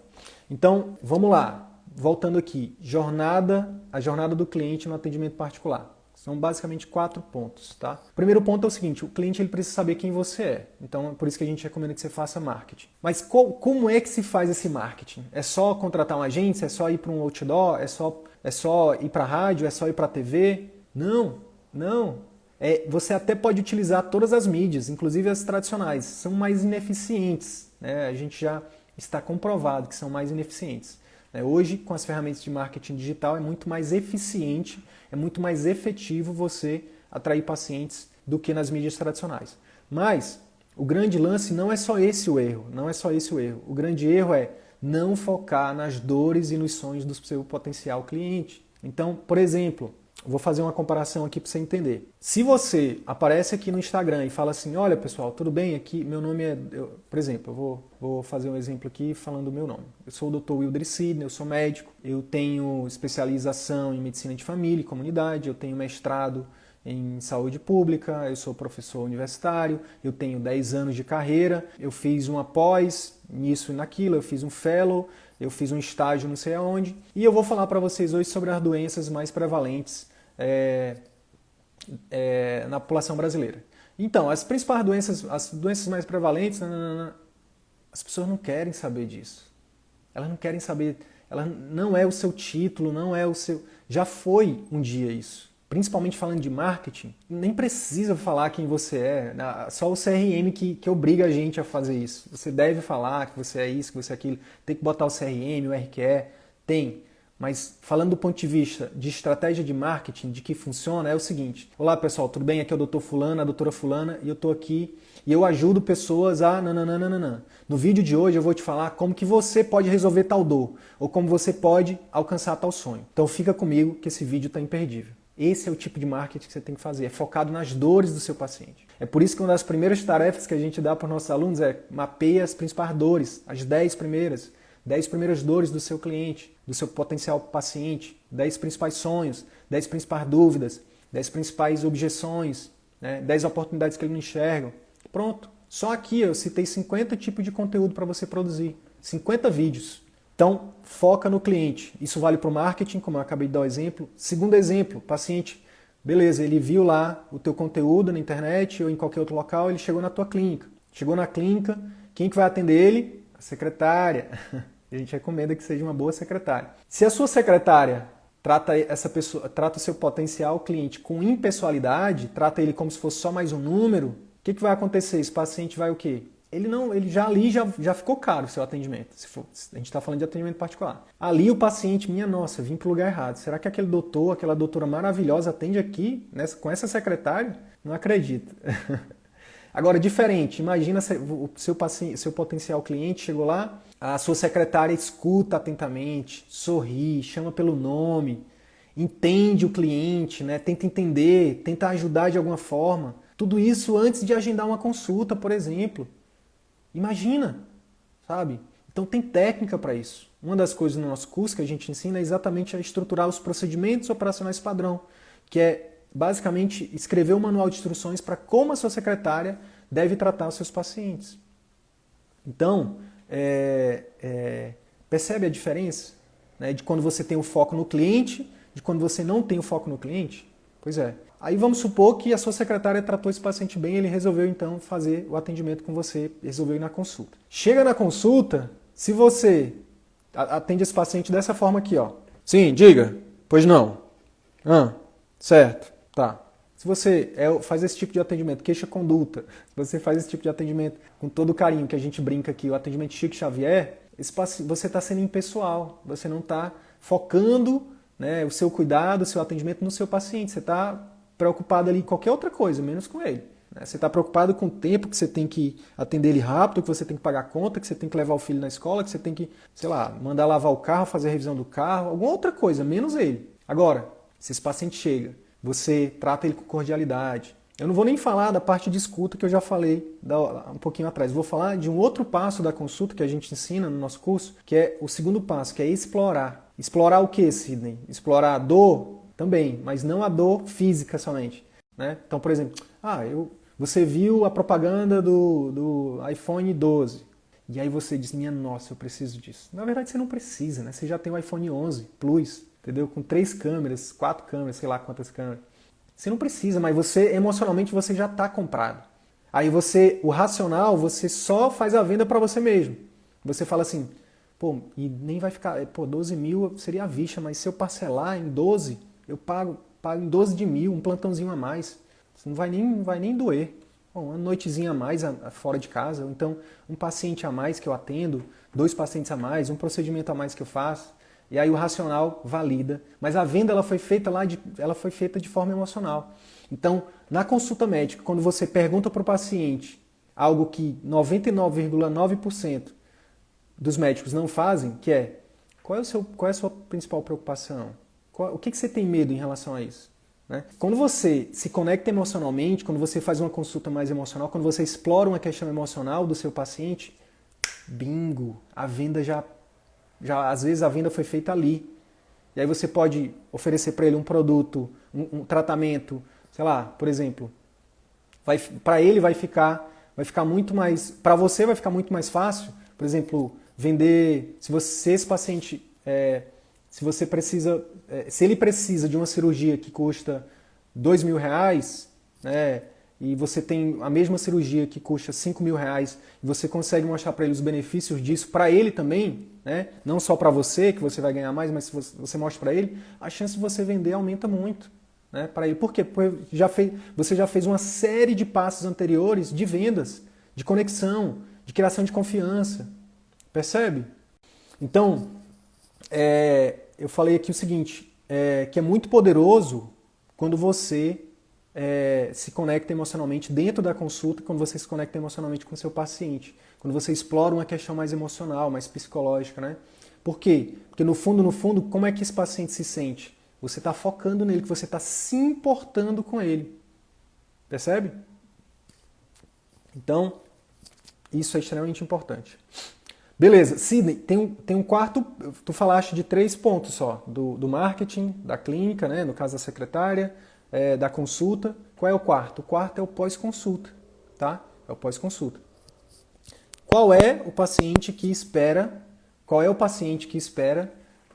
Então, vamos lá. Voltando aqui, a jornada do cliente no atendimento particular. São basicamente 4 pontos, tá? O primeiro ponto é o seguinte, o cliente ele precisa saber quem você é. Então, é por isso que a gente recomenda que você faça marketing. Mas como é que se faz esse marketing? É só contratar uma agência? É só ir para um outdoor? É só ir para a rádio? É só ir para a TV? Não. Você até pode utilizar todas as mídias, inclusive as tradicionais. São mais ineficientes, né? A gente já está comprovado que são mais ineficientes. Hoje, com as ferramentas de marketing digital, é muito mais eficiente, é muito mais efetivo você atrair pacientes do que nas mídias tradicionais. Mas o grande lance não é só esse o erro, O grande erro é não focar nas dores e nos sonhos do seu potencial cliente. Então, por exemplo, vou fazer uma comparação aqui para você entender. Se você aparece aqui no Instagram e fala assim, olha pessoal, tudo bem? Aqui meu nome é... por exemplo, eu vou fazer um exemplo aqui falando o meu nome. Eu sou o Dr. Wilder Sidney, eu sou médico, eu tenho especialização em medicina de família e comunidade, eu tenho mestrado em saúde pública, eu sou professor universitário, eu tenho 10 anos de carreira, eu fiz uma pós nisso e naquilo, eu fiz um fellow, eu fiz um estágio não sei aonde, e eu vou falar para vocês hoje sobre as doenças mais prevalentes na população brasileira. Então, as principais doenças, as doenças mais prevalentes, as pessoas não querem saber disso. Elas não querem saber, não é o seu título, não é o seu... Já foi um dia isso. Principalmente falando de marketing, nem precisa falar quem você é, só o CRM que obriga a gente a fazer isso. Você deve falar que você é isso, que você é aquilo, tem que botar o CRM, o RQE, tem. Mas falando do ponto de vista de estratégia de marketing, de que funciona, é o seguinte. Olá pessoal, tudo bem? Aqui é o Dr. Fulano, a doutora Fulana, e eu estou aqui e eu ajudo pessoas a nananana. No vídeo de hoje eu vou te falar como que você pode resolver tal dor, ou como você pode alcançar tal sonho. Então fica comigo que esse vídeo está imperdível. Esse é o tipo de marketing que você tem que fazer, é focado nas dores do seu paciente. É por isso que uma das primeiras tarefas que a gente dá para os nossos alunos é mapeia as principais dores, as 10 primeiras dores do seu cliente, do seu potencial paciente, 10 principais sonhos, 10 principais dúvidas, 10 principais objeções, 10 oportunidades que ele não enxerga. Pronto. Só aqui eu citei 50 tipos de conteúdo para você produzir, 50 vídeos. Então, foca no cliente. Isso vale para o marketing, como eu acabei de dar o exemplo. Segundo exemplo, paciente, beleza, ele viu lá o teu conteúdo na internet ou em qualquer outro local, ele chegou na tua clínica. Chegou na clínica, quem que vai atender ele? A secretária. A gente recomenda que seja uma boa secretária. Se a sua secretária trata o seu potencial cliente com impessoalidade, trata ele como se fosse só mais um número, o que vai acontecer? Esse paciente vai o quê? Ele já ficou caro o seu atendimento. A gente está falando de atendimento particular. Ali o paciente, minha nossa, vim para o lugar errado. Será que aquele doutor, aquela doutora maravilhosa atende aqui, com essa secretária? Não acredito. Agora, diferente, imagina o seu potencial cliente chegou lá, a sua secretária escuta atentamente, sorri, chama pelo nome, entende o cliente, tenta entender, tenta ajudar de alguma forma. Tudo isso antes de agendar uma consulta, por exemplo. Imagina, sabe? Então tem técnica para isso. Uma das coisas no nosso curso que a gente ensina é exatamente a estruturar os procedimentos operacionais padrão, que é basicamente escrever um manual de instruções para como a sua secretária deve tratar os seus pacientes. Então, percebe a diferença? né? De quando você tem o foco no cliente, de quando você não tem o foco no cliente? Pois é. Aí vamos supor que a sua secretária tratou esse paciente bem, ele resolveu então fazer o atendimento com você, resolveu ir na consulta. Chega na consulta, se você atende esse paciente dessa forma aqui, ó. Sim, diga. Pois não. Certo. Tá. Se você faz esse tipo de atendimento, queixa-conduta, se você faz esse tipo de atendimento com todo o carinho que a gente brinca aqui, o atendimento Chico Xavier, você está sendo impessoal, você não está focando, né, o seu cuidado, o seu atendimento no seu paciente, você está preocupado ali em qualquer outra coisa, menos com ele. Né? Você está preocupado com o tempo que você tem que atender ele rápido, que você tem que pagar a conta, que você tem que levar o filho na escola, que você tem que, sei lá, mandar lavar o carro, fazer a revisão do carro, alguma outra coisa, menos ele. Agora, se esse paciente chega, você trata ele com cordialidade. Eu não vou nem falar da parte de escuta que eu já falei um pouquinho atrás. Vou falar de um outro passo da consulta que a gente ensina no nosso curso, que é o segundo passo, que é explorar. Explorar o que, Sidney? Explorar a dor também, mas não a dor física somente. Né? Então, por exemplo, você viu a propaganda do iPhone 12. E aí você diz, minha nossa, eu preciso disso. Na verdade, você não precisa, né? Você já tem o iPhone 11 Plus, entendeu? Com 3 câmeras, 4 câmeras, sei lá quantas câmeras. Você não precisa, mas você, emocionalmente, você já está comprado. Aí o racional, você só faz a venda para você mesmo. Você fala assim, e nem vai ficar, 12 mil seria a vista, mas se eu parcelar em 12, eu pago em 12 de mil, um plantãozinho a mais. Não vai nem doer. Uma noitezinha a mais fora de casa, ou então um paciente a mais que eu atendo, 2 pacientes a mais, um procedimento a mais que eu faço. E aí o racional valida. Mas a venda ela foi feita de forma emocional. Então, na consulta médica, quando você pergunta para o paciente algo que 99,9% dos médicos não fazem, que é qual é a sua principal preocupação? O que você tem medo em relação a isso? Né? Quando você se conecta emocionalmente, quando você faz uma consulta mais emocional, quando você explora uma questão emocional do seu paciente, bingo, a venda já às vezes a venda foi feita ali. E aí você pode oferecer para ele um produto, um tratamento, sei lá, por exemplo, para ele vai ficar muito mais, para você vai ficar muito mais fácil, por exemplo, vender, se esse paciente, se ele precisa de uma cirurgia que custa R$2.000, né, e você tem a mesma cirurgia que custa R$5.000, e você consegue mostrar para ele os benefícios disso, para ele também, né? Não só para você, que você vai ganhar mais, mas se você mostra para ele, a chance de você vender aumenta muito. Né, para ele. Por quê? Porque você já fez uma série de passos anteriores de vendas, de conexão, de criação de confiança. Percebe? Então, eu falei aqui o seguinte, que é muito poderoso quando você se conecta emocionalmente dentro da consulta, quando você se conecta emocionalmente com o seu paciente, quando você explora uma questão mais emocional, mais psicológica, né? Por quê? Porque no fundo, como é que esse paciente se sente? Você está focando nele, que você está se importando com ele. Percebe? Então, isso é extremamente importante. Beleza, Sidney, tem um quarto, tu falaste de 3 pontos só, do marketing, da clínica, né? No caso da secretária, da consulta. Qual é o quarto? O quarto é o pós-consulta, tá? É o pós-consulta. Qual é o paciente que espera,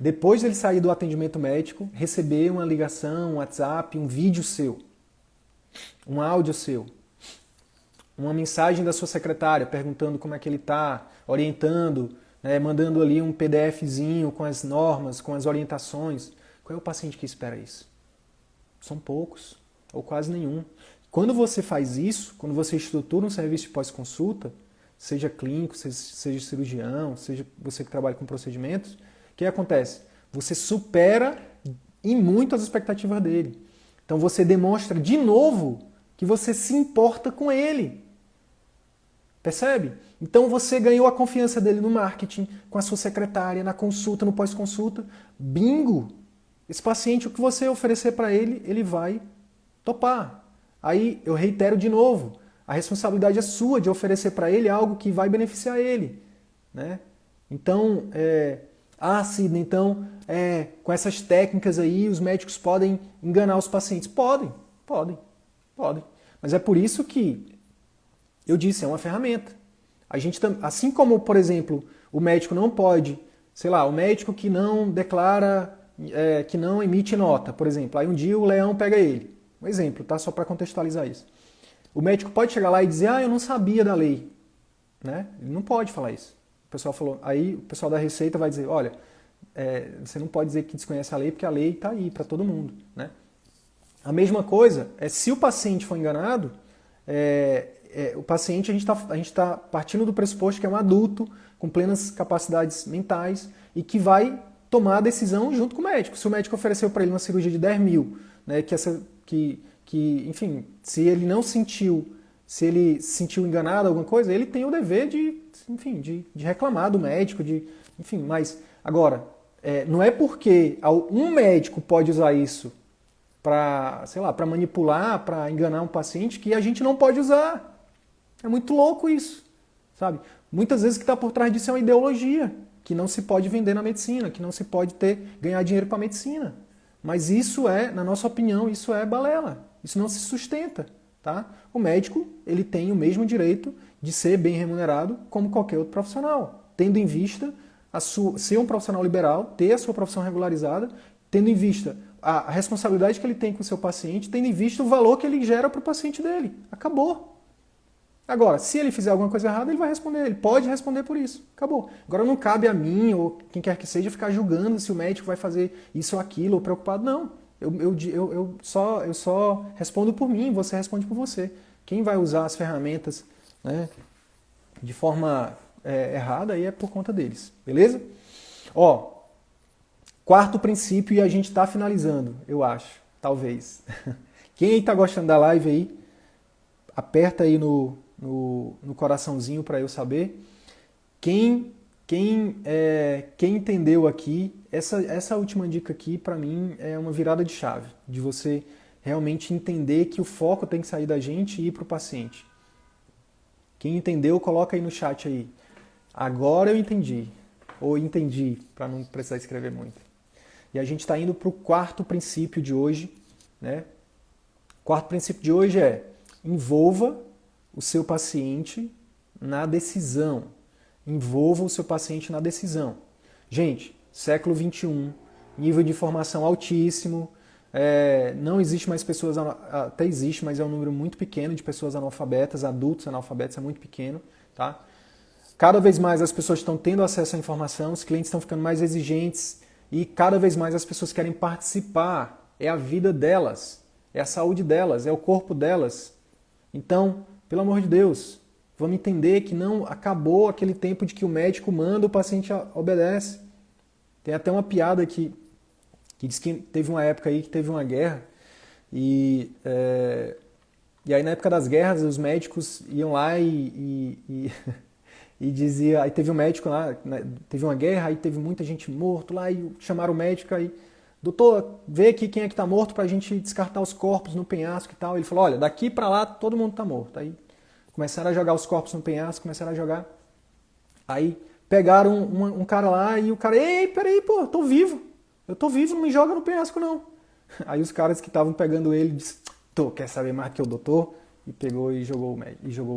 depois de ele sair do atendimento médico, receber uma ligação, um WhatsApp, um vídeo seu, um áudio seu, uma mensagem da sua secretária perguntando como é que ele está, orientando, né, mandando ali um PDFzinho com as normas, com as orientações. Qual é o paciente que espera isso? São poucos, ou quase nenhum. Quando você faz isso, quando você estrutura um serviço de pós-consulta, seja clínico, seja cirurgião, seja você que trabalha com procedimentos, o que acontece? Você supera em muito as expectativas dele. Então você demonstra de novo que você se importa com ele. Percebe? Então você ganhou a confiança dele no marketing, com a sua secretária, na consulta, no pós-consulta. Bingo! Esse paciente, o que você oferecer para ele, ele vai topar. Aí eu reitero de novo, a responsabilidade é sua de oferecer para ele algo que vai beneficiar ele. Né? Então, Sidney, então, com essas técnicas aí, os médicos podem enganar os pacientes. Podem. Mas é por isso que eu disse, é uma ferramenta. A gente, assim como, por exemplo, o médico não pode sei lá, o médico que não declara, que não emite nota, por exemplo. Aí um dia o leão pega ele. Um exemplo, tá? Só para contextualizar isso. O médico pode chegar lá e dizer, eu não sabia da lei. Né? Ele não pode falar isso. O pessoal falou, aí o pessoal da Receita vai dizer, olha, você não pode dizer que desconhece a lei, porque a lei está aí para todo mundo. Né? A mesma coisa é se o paciente for enganado, o paciente, a gente está partindo do pressuposto que é um adulto com plenas capacidades mentais e que vai tomar a decisão junto com o médico. Se o médico ofereceu para ele uma cirurgia de 10 mil, né, enfim, se ele não sentiu, se ele se sentiu enganado alguma coisa, ele tem o dever de reclamar do médico, enfim, mas agora, não é porque um médico pode usar isso para, sei lá, para manipular, para enganar um paciente, que a gente não pode usar. É muito louco isso, sabe? Muitas vezes o que está por trás disso é uma ideologia, que não se pode vender na medicina, que não se pode ganhar dinheiro com a medicina. Mas isso na nossa opinião, isso é balela. Isso não se sustenta, tá? O médico, ele tem o mesmo direito de ser bem remunerado como qualquer outro profissional, tendo em vista ser um profissional liberal, ter a sua profissão regularizada, tendo em vista a responsabilidade que ele tem com o seu paciente, tendo em vista o valor que ele gera para o paciente dele. Acabou. Agora, se ele fizer alguma coisa errada, ele vai responder. Ele pode responder por isso. Acabou. Agora não cabe a mim ou quem quer que seja ficar julgando se o médico vai fazer isso ou aquilo, ou preocupado. Não. Eu só respondo por mim, você responde por você. Quem vai usar as ferramentas, né, de forma errada aí é por conta deles. Beleza? Quarto princípio, e a gente está finalizando, eu acho. Talvez. Quem está gostando da live aí, aperta aí no coraçãozinho para eu saber. Quem entendeu aqui, essa última dica aqui, para mim, é uma virada de chave, de você realmente entender que o foco tem que sair da gente e ir para o paciente. Quem entendeu, coloca aí no chat aí. Agora eu entendi. Ou entendi, para não precisar escrever muito. E a gente está indo para o quarto princípio de hoje. Né? O quarto princípio de hoje é: envolva o seu paciente na decisão. Envolva o seu paciente na decisão. Gente, século XXI, nível de informação altíssimo, não existe mais pessoas, até existe, mas é um número muito pequeno de pessoas analfabetas, adultos analfabetos, é muito pequeno. Tá? Cada vez mais as pessoas estão tendo acesso à informação, os clientes estão ficando mais exigentes e cada vez mais as pessoas querem participar. É a vida delas, é a saúde delas, é o corpo delas. Então, pelo amor de Deus, vamos entender que não acabou aquele tempo de que o médico manda, o paciente obedece. Tem até uma piada que diz que teve uma época aí que teve uma guerra e aí na época das guerras os médicos iam lá e dizia, aí teve um médico lá, teve uma guerra, aí teve muita gente morto lá e chamaram o médico aí, doutor, vê aqui quem é que está morto para a gente descartar os corpos no penhasco e tal. Ele falou, olha, daqui para lá todo mundo está morto. Aí começaram a jogar os corpos no penhasco, começaram a jogar. Aí pegaram um cara lá e o cara, ei, peraí, pô, eu tô vivo, não me joga no penhasco não. Aí os caras que estavam pegando ele disse, quer saber mais que o doutor? E pegou e jogou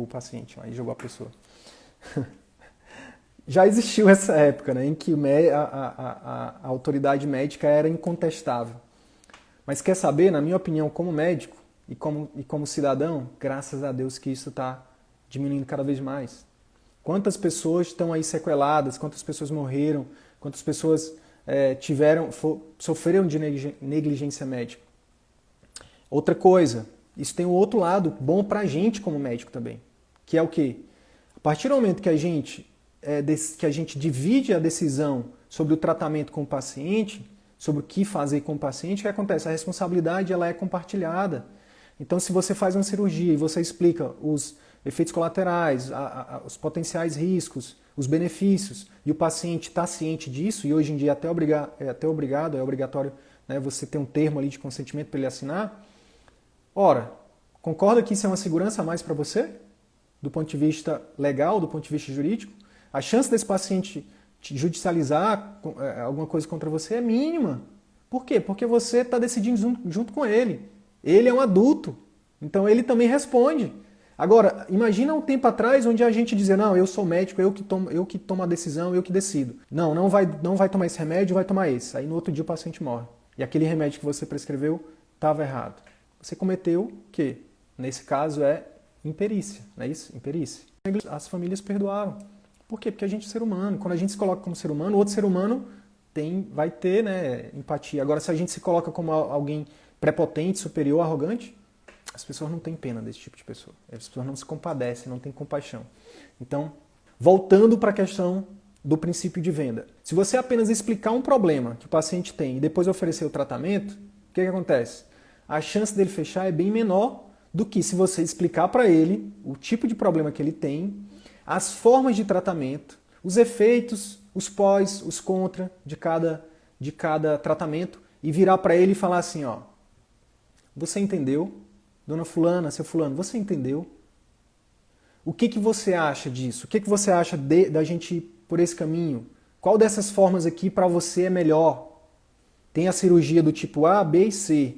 o paciente, aí jogou a pessoa. Já existiu essa época, né, em que a autoridade médica era incontestável. Mas quer saber, na minha opinião, como médico e como cidadão, graças a Deus que isso está diminuindo cada vez mais. Quantas pessoas estão aí sequeladas, quantas pessoas morreram, quantas pessoas sofreram de negligência médica. Outra coisa, isso tem um outro lado bom para a gente como médico também, que é o quê? A partir do momento que a gente divide a decisão sobre o tratamento com o paciente, sobre o que fazer com o paciente, o que acontece? A responsabilidade ela é compartilhada. Então, se você faz uma cirurgia e você explica os efeitos colaterais, os potenciais riscos, os benefícios, e o paciente está ciente disso, e hoje em dia é obrigatório, né, você ter um termo ali de consentimento para ele assinar, ora, concorda que isso é uma segurança a mais para você? Do ponto de vista legal, do ponto de vista jurídico? A chance desse paciente judicializar alguma coisa contra você é mínima. Por quê? Porque você está decidindo junto com ele. Ele é um adulto, então ele também responde. Agora, imagina um tempo atrás onde a gente dizia, não, eu sou médico, eu que tomo a decisão, eu que decido. Não vai tomar esse remédio, vai tomar esse. Aí no outro dia o paciente morre. E aquele remédio que você prescreveu estava errado. Você cometeu o quê? Nesse caso é imperícia, não é isso? Imperícia. As famílias perdoaram. Por quê? Porque a gente é ser humano. Quando a gente se coloca como ser humano, o outro ser humano vai ter, né, empatia. Agora, se a gente se coloca como alguém prepotente, superior, arrogante, as pessoas não têm pena desse tipo de pessoa. As pessoas não se compadecem, não têm compaixão. Então, voltando para a questão do princípio de venda. Se você apenas explicar um problema que o paciente tem e depois oferecer o tratamento, o que acontece? A chance dele fechar é bem menor do que se você explicar para ele o tipo de problema que ele tem, as formas de tratamento, os efeitos, os pós, os contra de cada tratamento e virar para ele e falar assim, ó, você entendeu? Dona fulana, seu fulano, você entendeu? O que você acha disso? O que você acha da gente ir por esse caminho? Qual dessas formas aqui para você é melhor? Tem a cirurgia do tipo A, B e C.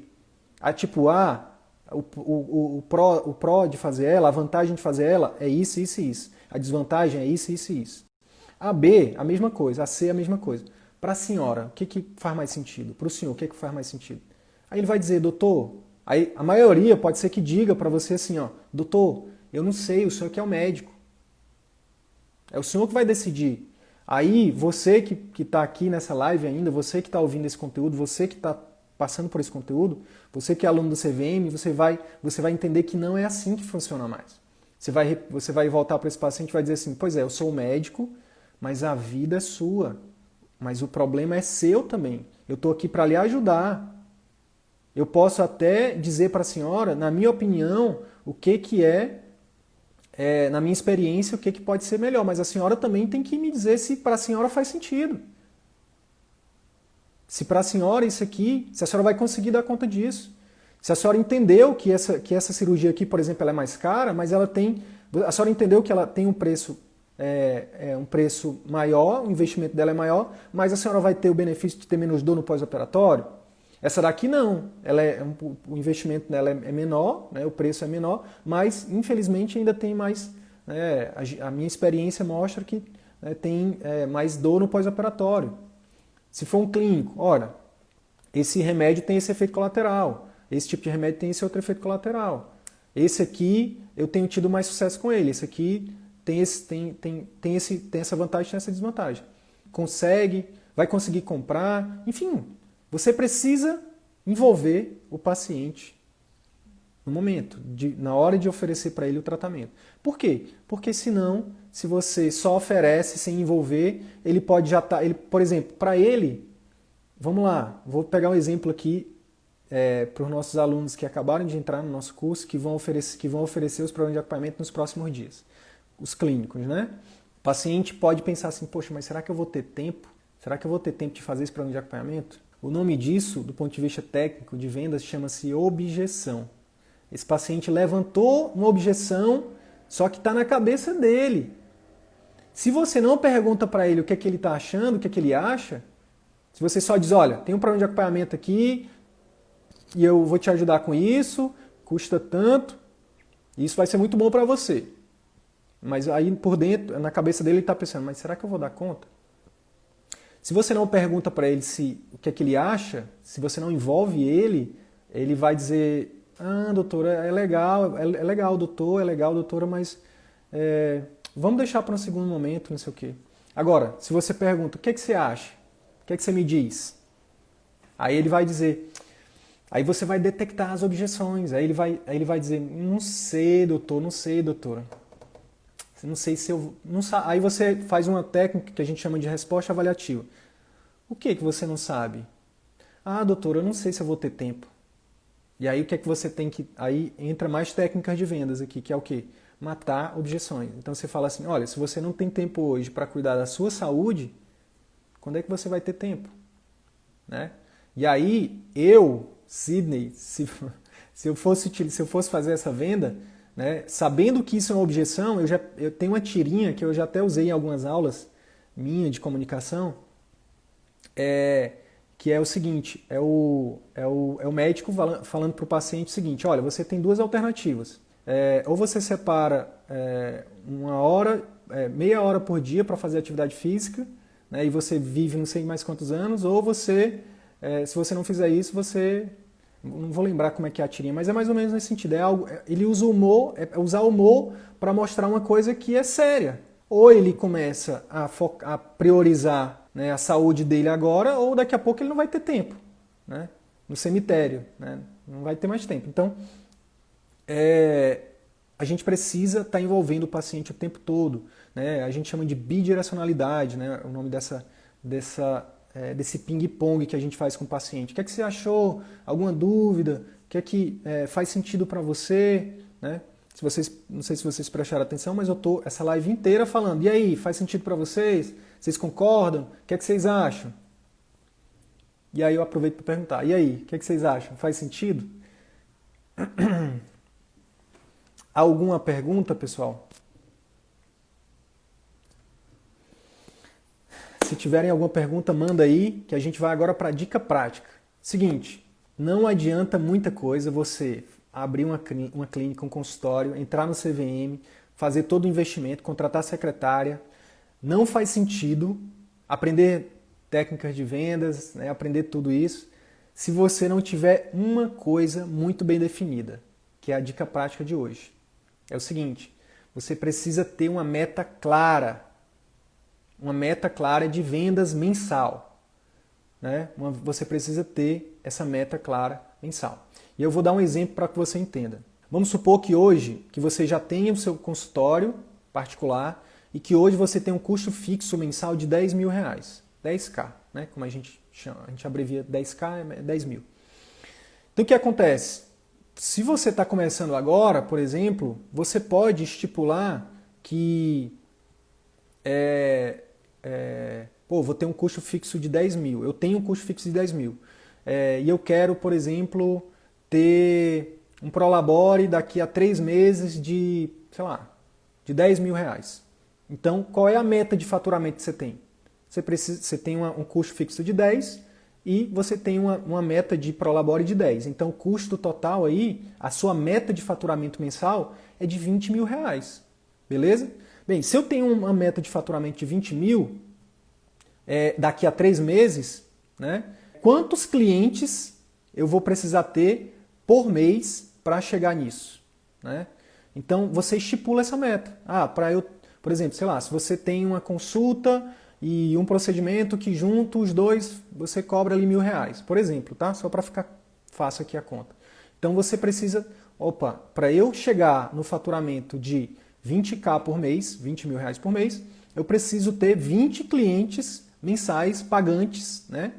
A tipo A, o pró de fazer ela, a vantagem de fazer ela é isso, isso e isso. A desvantagem é isso, isso e isso. A B, a mesma coisa. A C, a mesma coisa. Para a senhora, o que faz mais sentido? Para o senhor, o que faz mais sentido? Aí ele vai dizer, doutor, aí a maioria pode ser que diga para você assim, ó, doutor, eu não sei, o senhor que é o médico. É o senhor que vai decidir. Aí você que está aqui nessa live ainda, você que está ouvindo esse conteúdo, você que está passando por esse conteúdo, você que é aluno do CVM, você vai entender que não é assim que funciona mais. Você vai voltar para esse paciente e vai dizer assim, pois é, eu sou o médico, mas a vida é sua. Mas o problema é seu também. Eu estou aqui para lhe ajudar. Eu posso até dizer para a senhora, na minha opinião, o que é, na minha experiência, o que pode ser melhor. Mas a senhora também tem que me dizer se para a senhora faz sentido. Se para a senhora isso aqui, se a senhora vai conseguir dar conta disso. Se a senhora entendeu que essa cirurgia aqui, por exemplo, ela é mais cara, mas ela tem... A senhora entendeu que ela tem um preço maior, o investimento dela é maior, mas a senhora vai ter o benefício de ter menos dor no pós-operatório? Essa daqui não. O investimento dela é menor, né, o preço é menor, mas infelizmente ainda tem mais... a minha experiência mostra que tem mais dor no pós-operatório. Se for um clínico, ora, esse remédio tem esse efeito colateral, esse tipo de remédio tem esse outro efeito colateral. Esse aqui eu tenho tido mais sucesso com ele, esse aqui tem essa vantagem, tem essa desvantagem. Vai conseguir comprar, enfim, você precisa envolver o paciente no momento, na hora de oferecer para ele o tratamento. Por quê? Porque senão, se você só oferece sem envolver, ele pode já estar... por exemplo, para ele, vamos lá, vou pegar um exemplo aqui para os nossos alunos que acabaram de entrar no nosso curso, que vão oferecer os programas de acompanhamento nos próximos dias. Os clínicos, né? O paciente pode pensar assim, poxa, mas será que eu vou ter tempo? Será que eu vou ter tempo de fazer esse programa de acompanhamento? O nome disso, do ponto de vista técnico de vendas, chama-se objeção. Esse paciente levantou uma objeção, só que está na cabeça dele. Se você não pergunta para ele o que é que ele está achando, o que é que ele acha, se você só diz, olha, tem um programa de acompanhamento aqui e eu vou te ajudar com isso, custa tanto, isso vai ser muito bom para você. Mas aí por dentro, na cabeça dele, ele está pensando, mas será que eu vou dar conta? Se você não pergunta para ele o que é que ele acha, se você não envolve ele, ele vai dizer, ah, doutora, é legal, doutor, é legal, doutora, mas vamos deixar para um segundo momento, não sei o quê. Agora, se você pergunta, o que é que você acha? O que é que você me diz? Aí ele vai dizer, aí você vai detectar as objeções, aí ele vai dizer, não sei, doutor, não sei, doutora. Não sei se eu... Não sabe. Aí você faz uma técnica que a gente chama de resposta avaliativa. O que você não sabe? Ah, doutor, eu não sei se eu vou ter tempo. E aí o que é que você tem que... Aí entra mais técnicas de vendas aqui, que é o quê? Matar objeções. Então você fala assim, olha, se você não tem tempo hoje para cuidar da sua saúde, quando é que você vai ter tempo? Né? E aí eu, Sidney, se eu fosse fazer essa venda... Né? Sabendo que isso é uma objeção, eu tenho uma tirinha que eu já até usei em algumas aulas minha de comunicação, que é o seguinte, é o médico falando para o paciente o seguinte, olha, você tem duas alternativas, ou você separa uma hora, meia hora por dia para fazer atividade física, né, e você vive não sei mais quantos anos, ou você, se você não fizer isso, você... Não vou lembrar como é que é a tirinha, mas é mais ou menos nesse sentido. Ele usa o humor, usar o humor para mostrar uma coisa que é séria. Ou ele começa a priorizar, né, a saúde dele agora, ou daqui a pouco ele não vai ter tempo, né, no cemitério, né, não vai ter mais tempo. Então, a gente precisa estar envolvendo o paciente o tempo todo, né? A gente chama de bidirecionalidade, né, o nome desse ping-pong que a gente faz com o paciente. O que é que você achou? Alguma dúvida? O que é que faz sentido para você? Né? Não sei se vocês prestaram atenção, mas eu estou essa live inteira falando. E aí, faz sentido para vocês? Vocês concordam? O que é que vocês acham? E aí eu aproveito para perguntar. E aí, o que é que vocês acham? Faz sentido? Alguma pergunta, pessoal? Se tiverem alguma pergunta, manda aí, que a gente vai agora para a dica prática. Seguinte, não adianta muita coisa você abrir uma clínica, um consultório, entrar no CVM, fazer todo o investimento, contratar secretária. Não faz sentido aprender técnicas de vendas, né, aprender tudo isso, se você não tiver uma coisa muito bem definida, que é a dica prática de hoje. É o seguinte, você precisa ter uma meta clara. Uma meta clara de vendas mensal. Né? Você precisa ter essa meta clara mensal. E eu vou dar um exemplo para que você entenda. Vamos supor que hoje que você já tenha o seu consultório particular e que hoje você tem um custo fixo mensal de R$10.000. 10K, né? Como a gente chama, a gente abrevia 10K, é 10 mil. Então o que acontece? Se você está começando agora, por exemplo, você pode estipular que vou ter um custo fixo de 10 mil. Eu tenho um custo fixo de 10 mil. E eu quero, por exemplo, ter um Prolabore daqui a 3 meses de, sei lá, de R$10.000. Então, qual é a meta de faturamento que você tem? Você tem um custo fixo de 10 e você tem uma meta de Prolabore de 10. Então, o custo total aí, a sua meta de faturamento mensal é de R$20.000. Beleza? Bem, se eu tenho uma meta de faturamento de 20 mil, daqui a 3 meses, né, quantos clientes eu vou precisar ter por mês para chegar nisso? Né? Então, você estipula essa meta. Por exemplo, sei lá, se você tem uma consulta e um procedimento que junto os dois você cobra ali R$1.000, por exemplo, tá? Só para ficar fácil aqui a conta. Então, você precisa, para eu chegar no faturamento de 20K por mês, R$20.000 por mês, eu preciso ter 20 clientes mensais pagantes, né,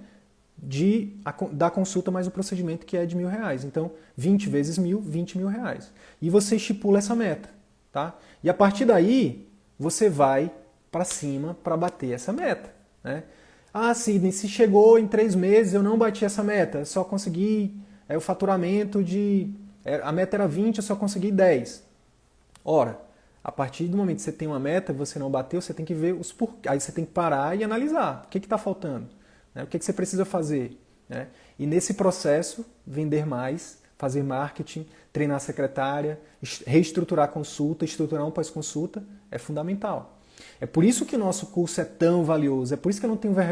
da consulta mais o procedimento que é de R$1.000. Então, 20 vezes 1.000, R$20.000. E você estipula essa meta. Tá? E a partir daí, você vai para cima para bater essa meta. Né? Sidney, se chegou em 3 meses eu não bati essa meta, só consegui o faturamento a meta era 20, eu só consegui 10. Ora, a partir do momento que você tem uma meta, você não bateu, você tem que ver os porquês. Aí você tem que parar e analisar. O que está faltando? Né? O que você precisa fazer? Né? E nesse processo, vender mais, fazer marketing, treinar a secretária, reestruturar a consulta, estruturar um pós-consulta, é fundamental. É por isso que o nosso curso é tão valioso. É por isso que eu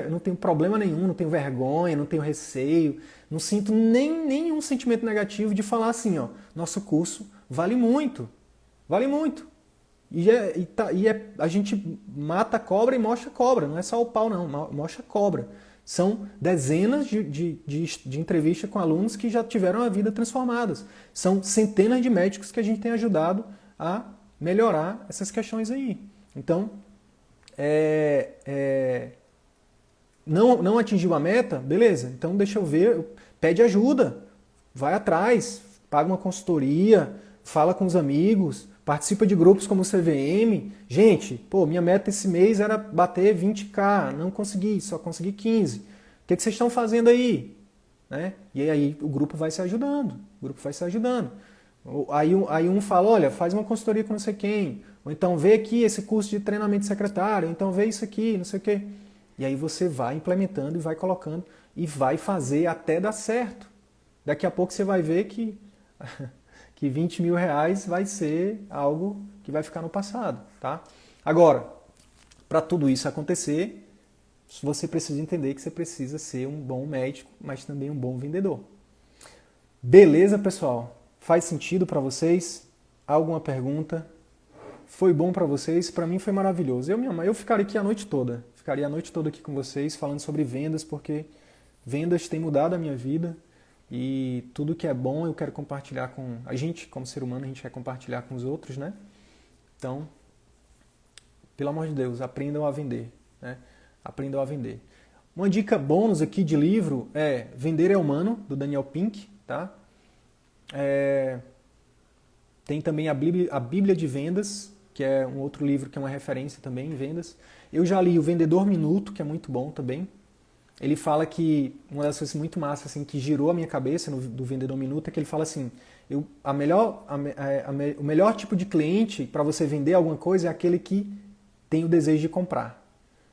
não tenho problema nenhum, não tenho vergonha, não tenho receio, não sinto nenhum sentimento negativo de falar assim, nosso curso vale muito. Vale muito. A gente mata a cobra e mostra a cobra, não é só o pau não, mostra a cobra. São dezenas de entrevistas com alunos que já tiveram a vida transformadas. São centenas de médicos que a gente tem ajudado a melhorar essas questões aí. Então, não atingiu a meta? Beleza, então deixa eu ver, pede ajuda, vai atrás, paga uma consultoria, fala com os amigos, participa de grupos como o CVM. Gente, minha meta esse mês era bater 20K, não consegui, só consegui 15. O que vocês estão fazendo aí? Né? E aí o grupo vai se ajudando, Aí um fala, olha, faz uma consultoria com não sei quem, ou então vê aqui esse curso de treinamento secretário, ou então vê isso aqui, não sei o quê. E aí você vai implementando e vai colocando e vai fazer até dar certo. Daqui a pouco você vai ver que que 20 mil reais vai ser algo que vai ficar no passado, tá? Agora, para tudo isso acontecer, você precisa entender que você precisa ser um bom médico, mas também um bom vendedor. Beleza, pessoal? Faz sentido para vocês? Alguma pergunta? Foi bom para vocês? Para mim foi maravilhoso. Eu ficaria aqui a noite toda. Ficaria a noite toda aqui com vocês falando sobre vendas, porque vendas têm mudado a minha vida e tudo que é bom eu quero compartilhar com a gente, como ser humano, a gente quer compartilhar com os outros, né? Então, pelo amor de Deus, aprendam a vender, né? Aprendam a vender. Uma dica bônus aqui de livro é Vender é Humano, do Daniel Pink, tá? Tem também a Bíblia de Vendas, que é um outro livro que é uma referência também em vendas. Eu já li o Vendedor Minuto, que é muito bom também. Ele fala que, uma das coisas muito massas assim, que girou a minha cabeça do Vendedor Minuto é que ele fala assim, o melhor tipo de cliente para você vender alguma coisa é aquele que tem o desejo de comprar.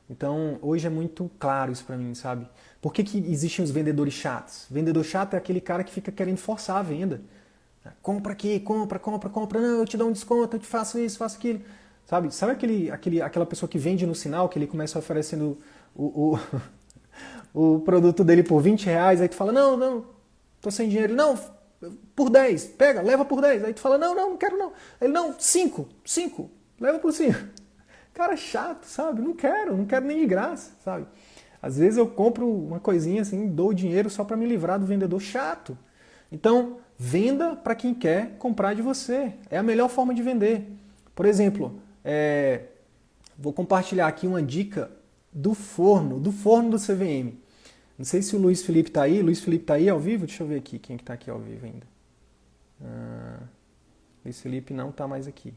Então, hoje é muito claro isso para mim, sabe? Por que existem os vendedores chatos? Vendedor chato é aquele cara que fica querendo forçar a venda. Compra aqui, compra, não, eu te dou um desconto, eu te faço isso, faço aquilo. Sabe aquela pessoa que vende no sinal, que ele começa oferecendo o produto dele por 20 reais, aí tu fala, não, tô sem dinheiro. Não, por 10, pega, leva por 10. Aí tu fala, não quero não. Ele, não, 5, leva por 5. Cara chato, sabe? Não quero nem de graça, sabe? Às vezes eu compro uma coisinha assim, dou o dinheiro só para me livrar do vendedor chato. Então, venda para quem quer comprar de você. É a melhor forma de vender. Por exemplo, vou compartilhar aqui uma dica do forno do CVM. Não sei se o Luiz Felipe está aí. Luiz Felipe está aí ao vivo? Deixa eu ver aqui quem que está aqui ao vivo ainda. Luiz Felipe não está mais aqui.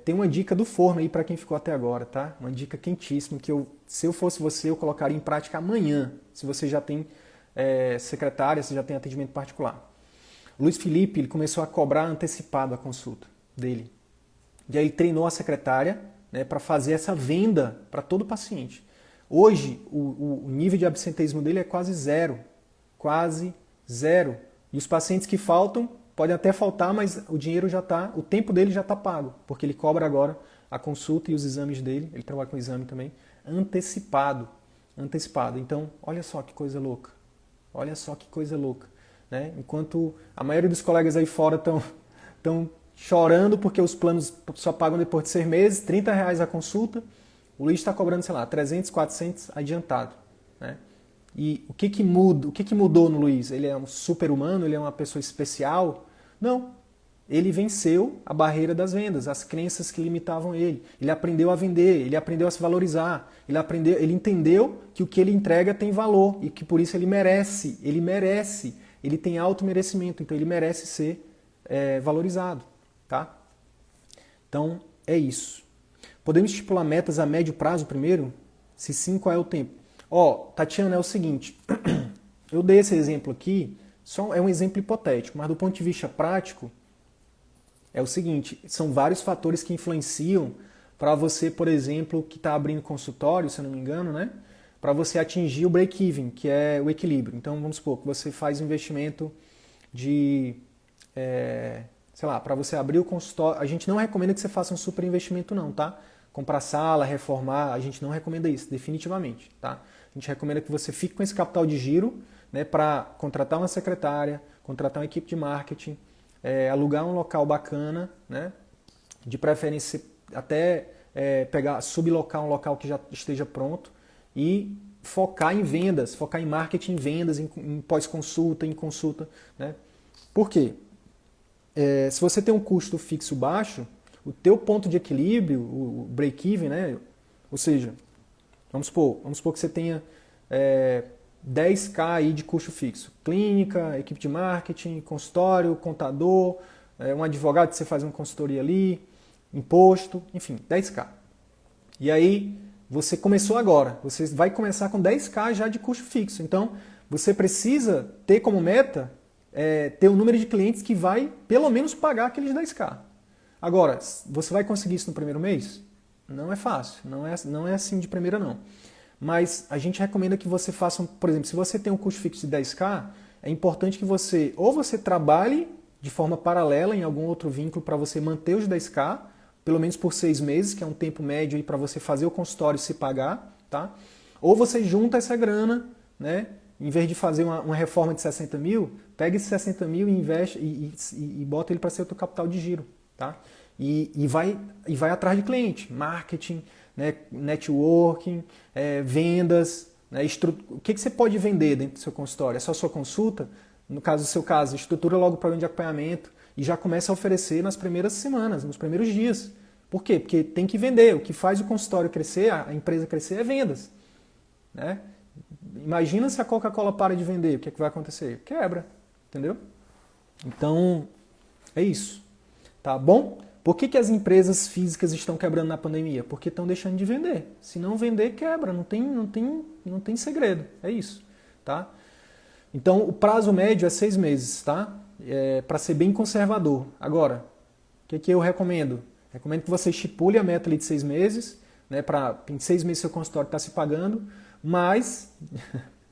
Tem uma dica do forno aí para quem ficou até agora, tá? Uma dica quentíssima que se eu fosse você, eu colocaria em prática amanhã, se você já tem secretária, se já tem atendimento particular. O Luiz Felipe ele começou a cobrar antecipado a consulta dele. E aí treinou a secretária, né, para fazer essa venda para todo paciente. Hoje, o nível de absenteísmo dele é quase zero. Quase zero. E os pacientes que faltam, podem até faltar, mas o dinheiro o tempo dele já está pago, porque ele cobra agora a consulta e os exames dele, ele trabalha com exame também, antecipado. Então, olha só que coisa louca. Né? Enquanto a maioria dos colegas aí fora estão chorando porque os planos só pagam depois de 6 meses, R$30 a consulta, o Luiz está cobrando, sei lá, 300, 400 adiantado. Né? E o que mudou no Luiz? Ele é um super-humano? Ele é uma pessoa especial? Não. Ele venceu a barreira das vendas, as crenças que limitavam ele. Ele aprendeu a vender, ele aprendeu a se valorizar, ele entendeu que o que ele entrega tem valor e que por isso ele merece, ele tem auto-merecimento, então ele merece ser valorizado. Tá? Então, é isso. Podemos estipular metas a médio prazo primeiro? Se sim, qual é o tempo? Tatiana, é o seguinte, eu dei esse exemplo aqui, é um exemplo hipotético, mas do ponto de vista prático, é o seguinte, são vários fatores que influenciam para você, por exemplo, que está abrindo consultório, se eu não me engano, né? Para você atingir o break-even, que é o equilíbrio. Então, vamos supor que você faz um investimento de, para você abrir o consultório, a gente não recomenda que você faça um super investimento não, tá? Comprar sala, reformar, a gente não recomenda isso, definitivamente, tá? A gente recomenda que você fique com esse capital de giro, né, para contratar uma secretária, contratar uma equipe de marketing, alugar um local bacana, né, de preferência até sublocar um local que já esteja pronto e focar em vendas, focar em marketing, em vendas, em pós-consulta, em consulta. Né? Por quê? Se você tem um custo fixo baixo, o teu ponto de equilíbrio, o break-even, né? Ou seja, vamos supor que você tenha 10k aí de custo fixo. Clínica, equipe de marketing, consultório, contador, um advogado que você faz uma consultoria ali, imposto, enfim, 10k. E aí, você começou agora, você vai começar com 10k já de custo fixo. Então, você precisa ter como meta ter um número de clientes que vai pelo menos pagar aqueles 10k. Agora, você vai conseguir isso no primeiro mês? Não é fácil, não é assim de primeira não. Mas a gente recomenda que você faça, por exemplo, se você tem um custo fixo de 10k, é importante que você, ou você trabalhe de forma paralela em algum outro vínculo para você manter os 10K, pelo menos por 6 meses, que é um tempo médio para você fazer o consultório e se pagar, tá? Ou você junta essa grana, né? Em vez de fazer uma reforma de 60 mil, pega esses 60 mil e investe e bota ele para ser o teu capital de giro, tá? E vai atrás de cliente, marketing, né? Networking, vendas, né? O que você pode vender dentro do seu consultório? É só sua consulta? No caso do seu caso, estrutura logo o programa de acompanhamento e já começa a oferecer nas primeiras semanas, nos primeiros dias. Por quê? Porque tem que vender. O que faz o consultório crescer, a empresa crescer, é vendas, né? Imagina se a Coca-Cola para de vender, o que vai acontecer? Quebra, entendeu? Então, é isso. Tá bom? Por que as empresas físicas estão quebrando na pandemia? Porque estão deixando de vender. Se não vender, quebra. Não tem segredo. É isso. Tá? Então, o prazo médio é 6 meses, tá? Para ser bem conservador. Agora, o que eu recomendo? Recomendo que você estipule a meta ali de 6 meses, né? Em 6 meses seu consultório está se pagando, mas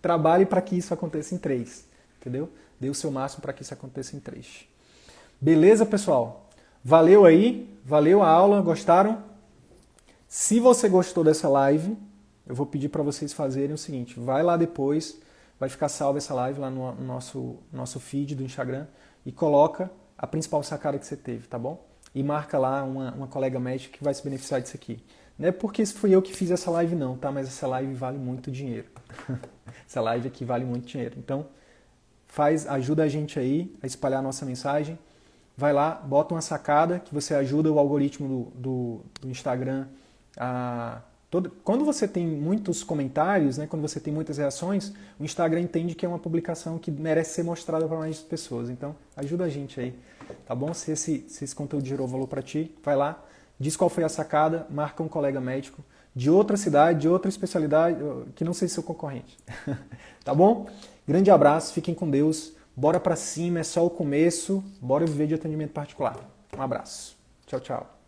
trabalhe para que isso aconteça em 3, entendeu? Dê o seu máximo para que isso aconteça em 3. Beleza, pessoal? Valeu aí, valeu a aula, gostaram? Se você gostou dessa live, eu vou pedir para vocês fazerem o seguinte, vai lá depois, vai ficar salva essa live lá no nosso feed do Instagram e coloca a principal sacada que você teve, tá bom? E marca lá uma colega médica que vai se beneficiar disso aqui. Não é porque fui eu que fiz essa live não, tá? Mas essa live vale muito dinheiro. Essa live aqui vale muito dinheiro. Então, ajuda a gente aí a espalhar a nossa mensagem. Vai lá, bota uma sacada que você ajuda o algoritmo do Instagram a... Quando você tem muitos comentários, né, quando você tem muitas reações, o Instagram entende que é uma publicação que merece ser mostrada para mais pessoas. Então, ajuda a gente aí, tá bom? Se esse conteúdo gerou valor para ti, vai lá, diz qual foi a sacada, marca um colega médico de outra cidade, de outra especialidade, que não seja seu concorrente. Tá bom? Grande abraço, fiquem com Deus. Bora pra cima, é só o começo. Bora viver de atendimento particular. Um abraço. Tchau, tchau.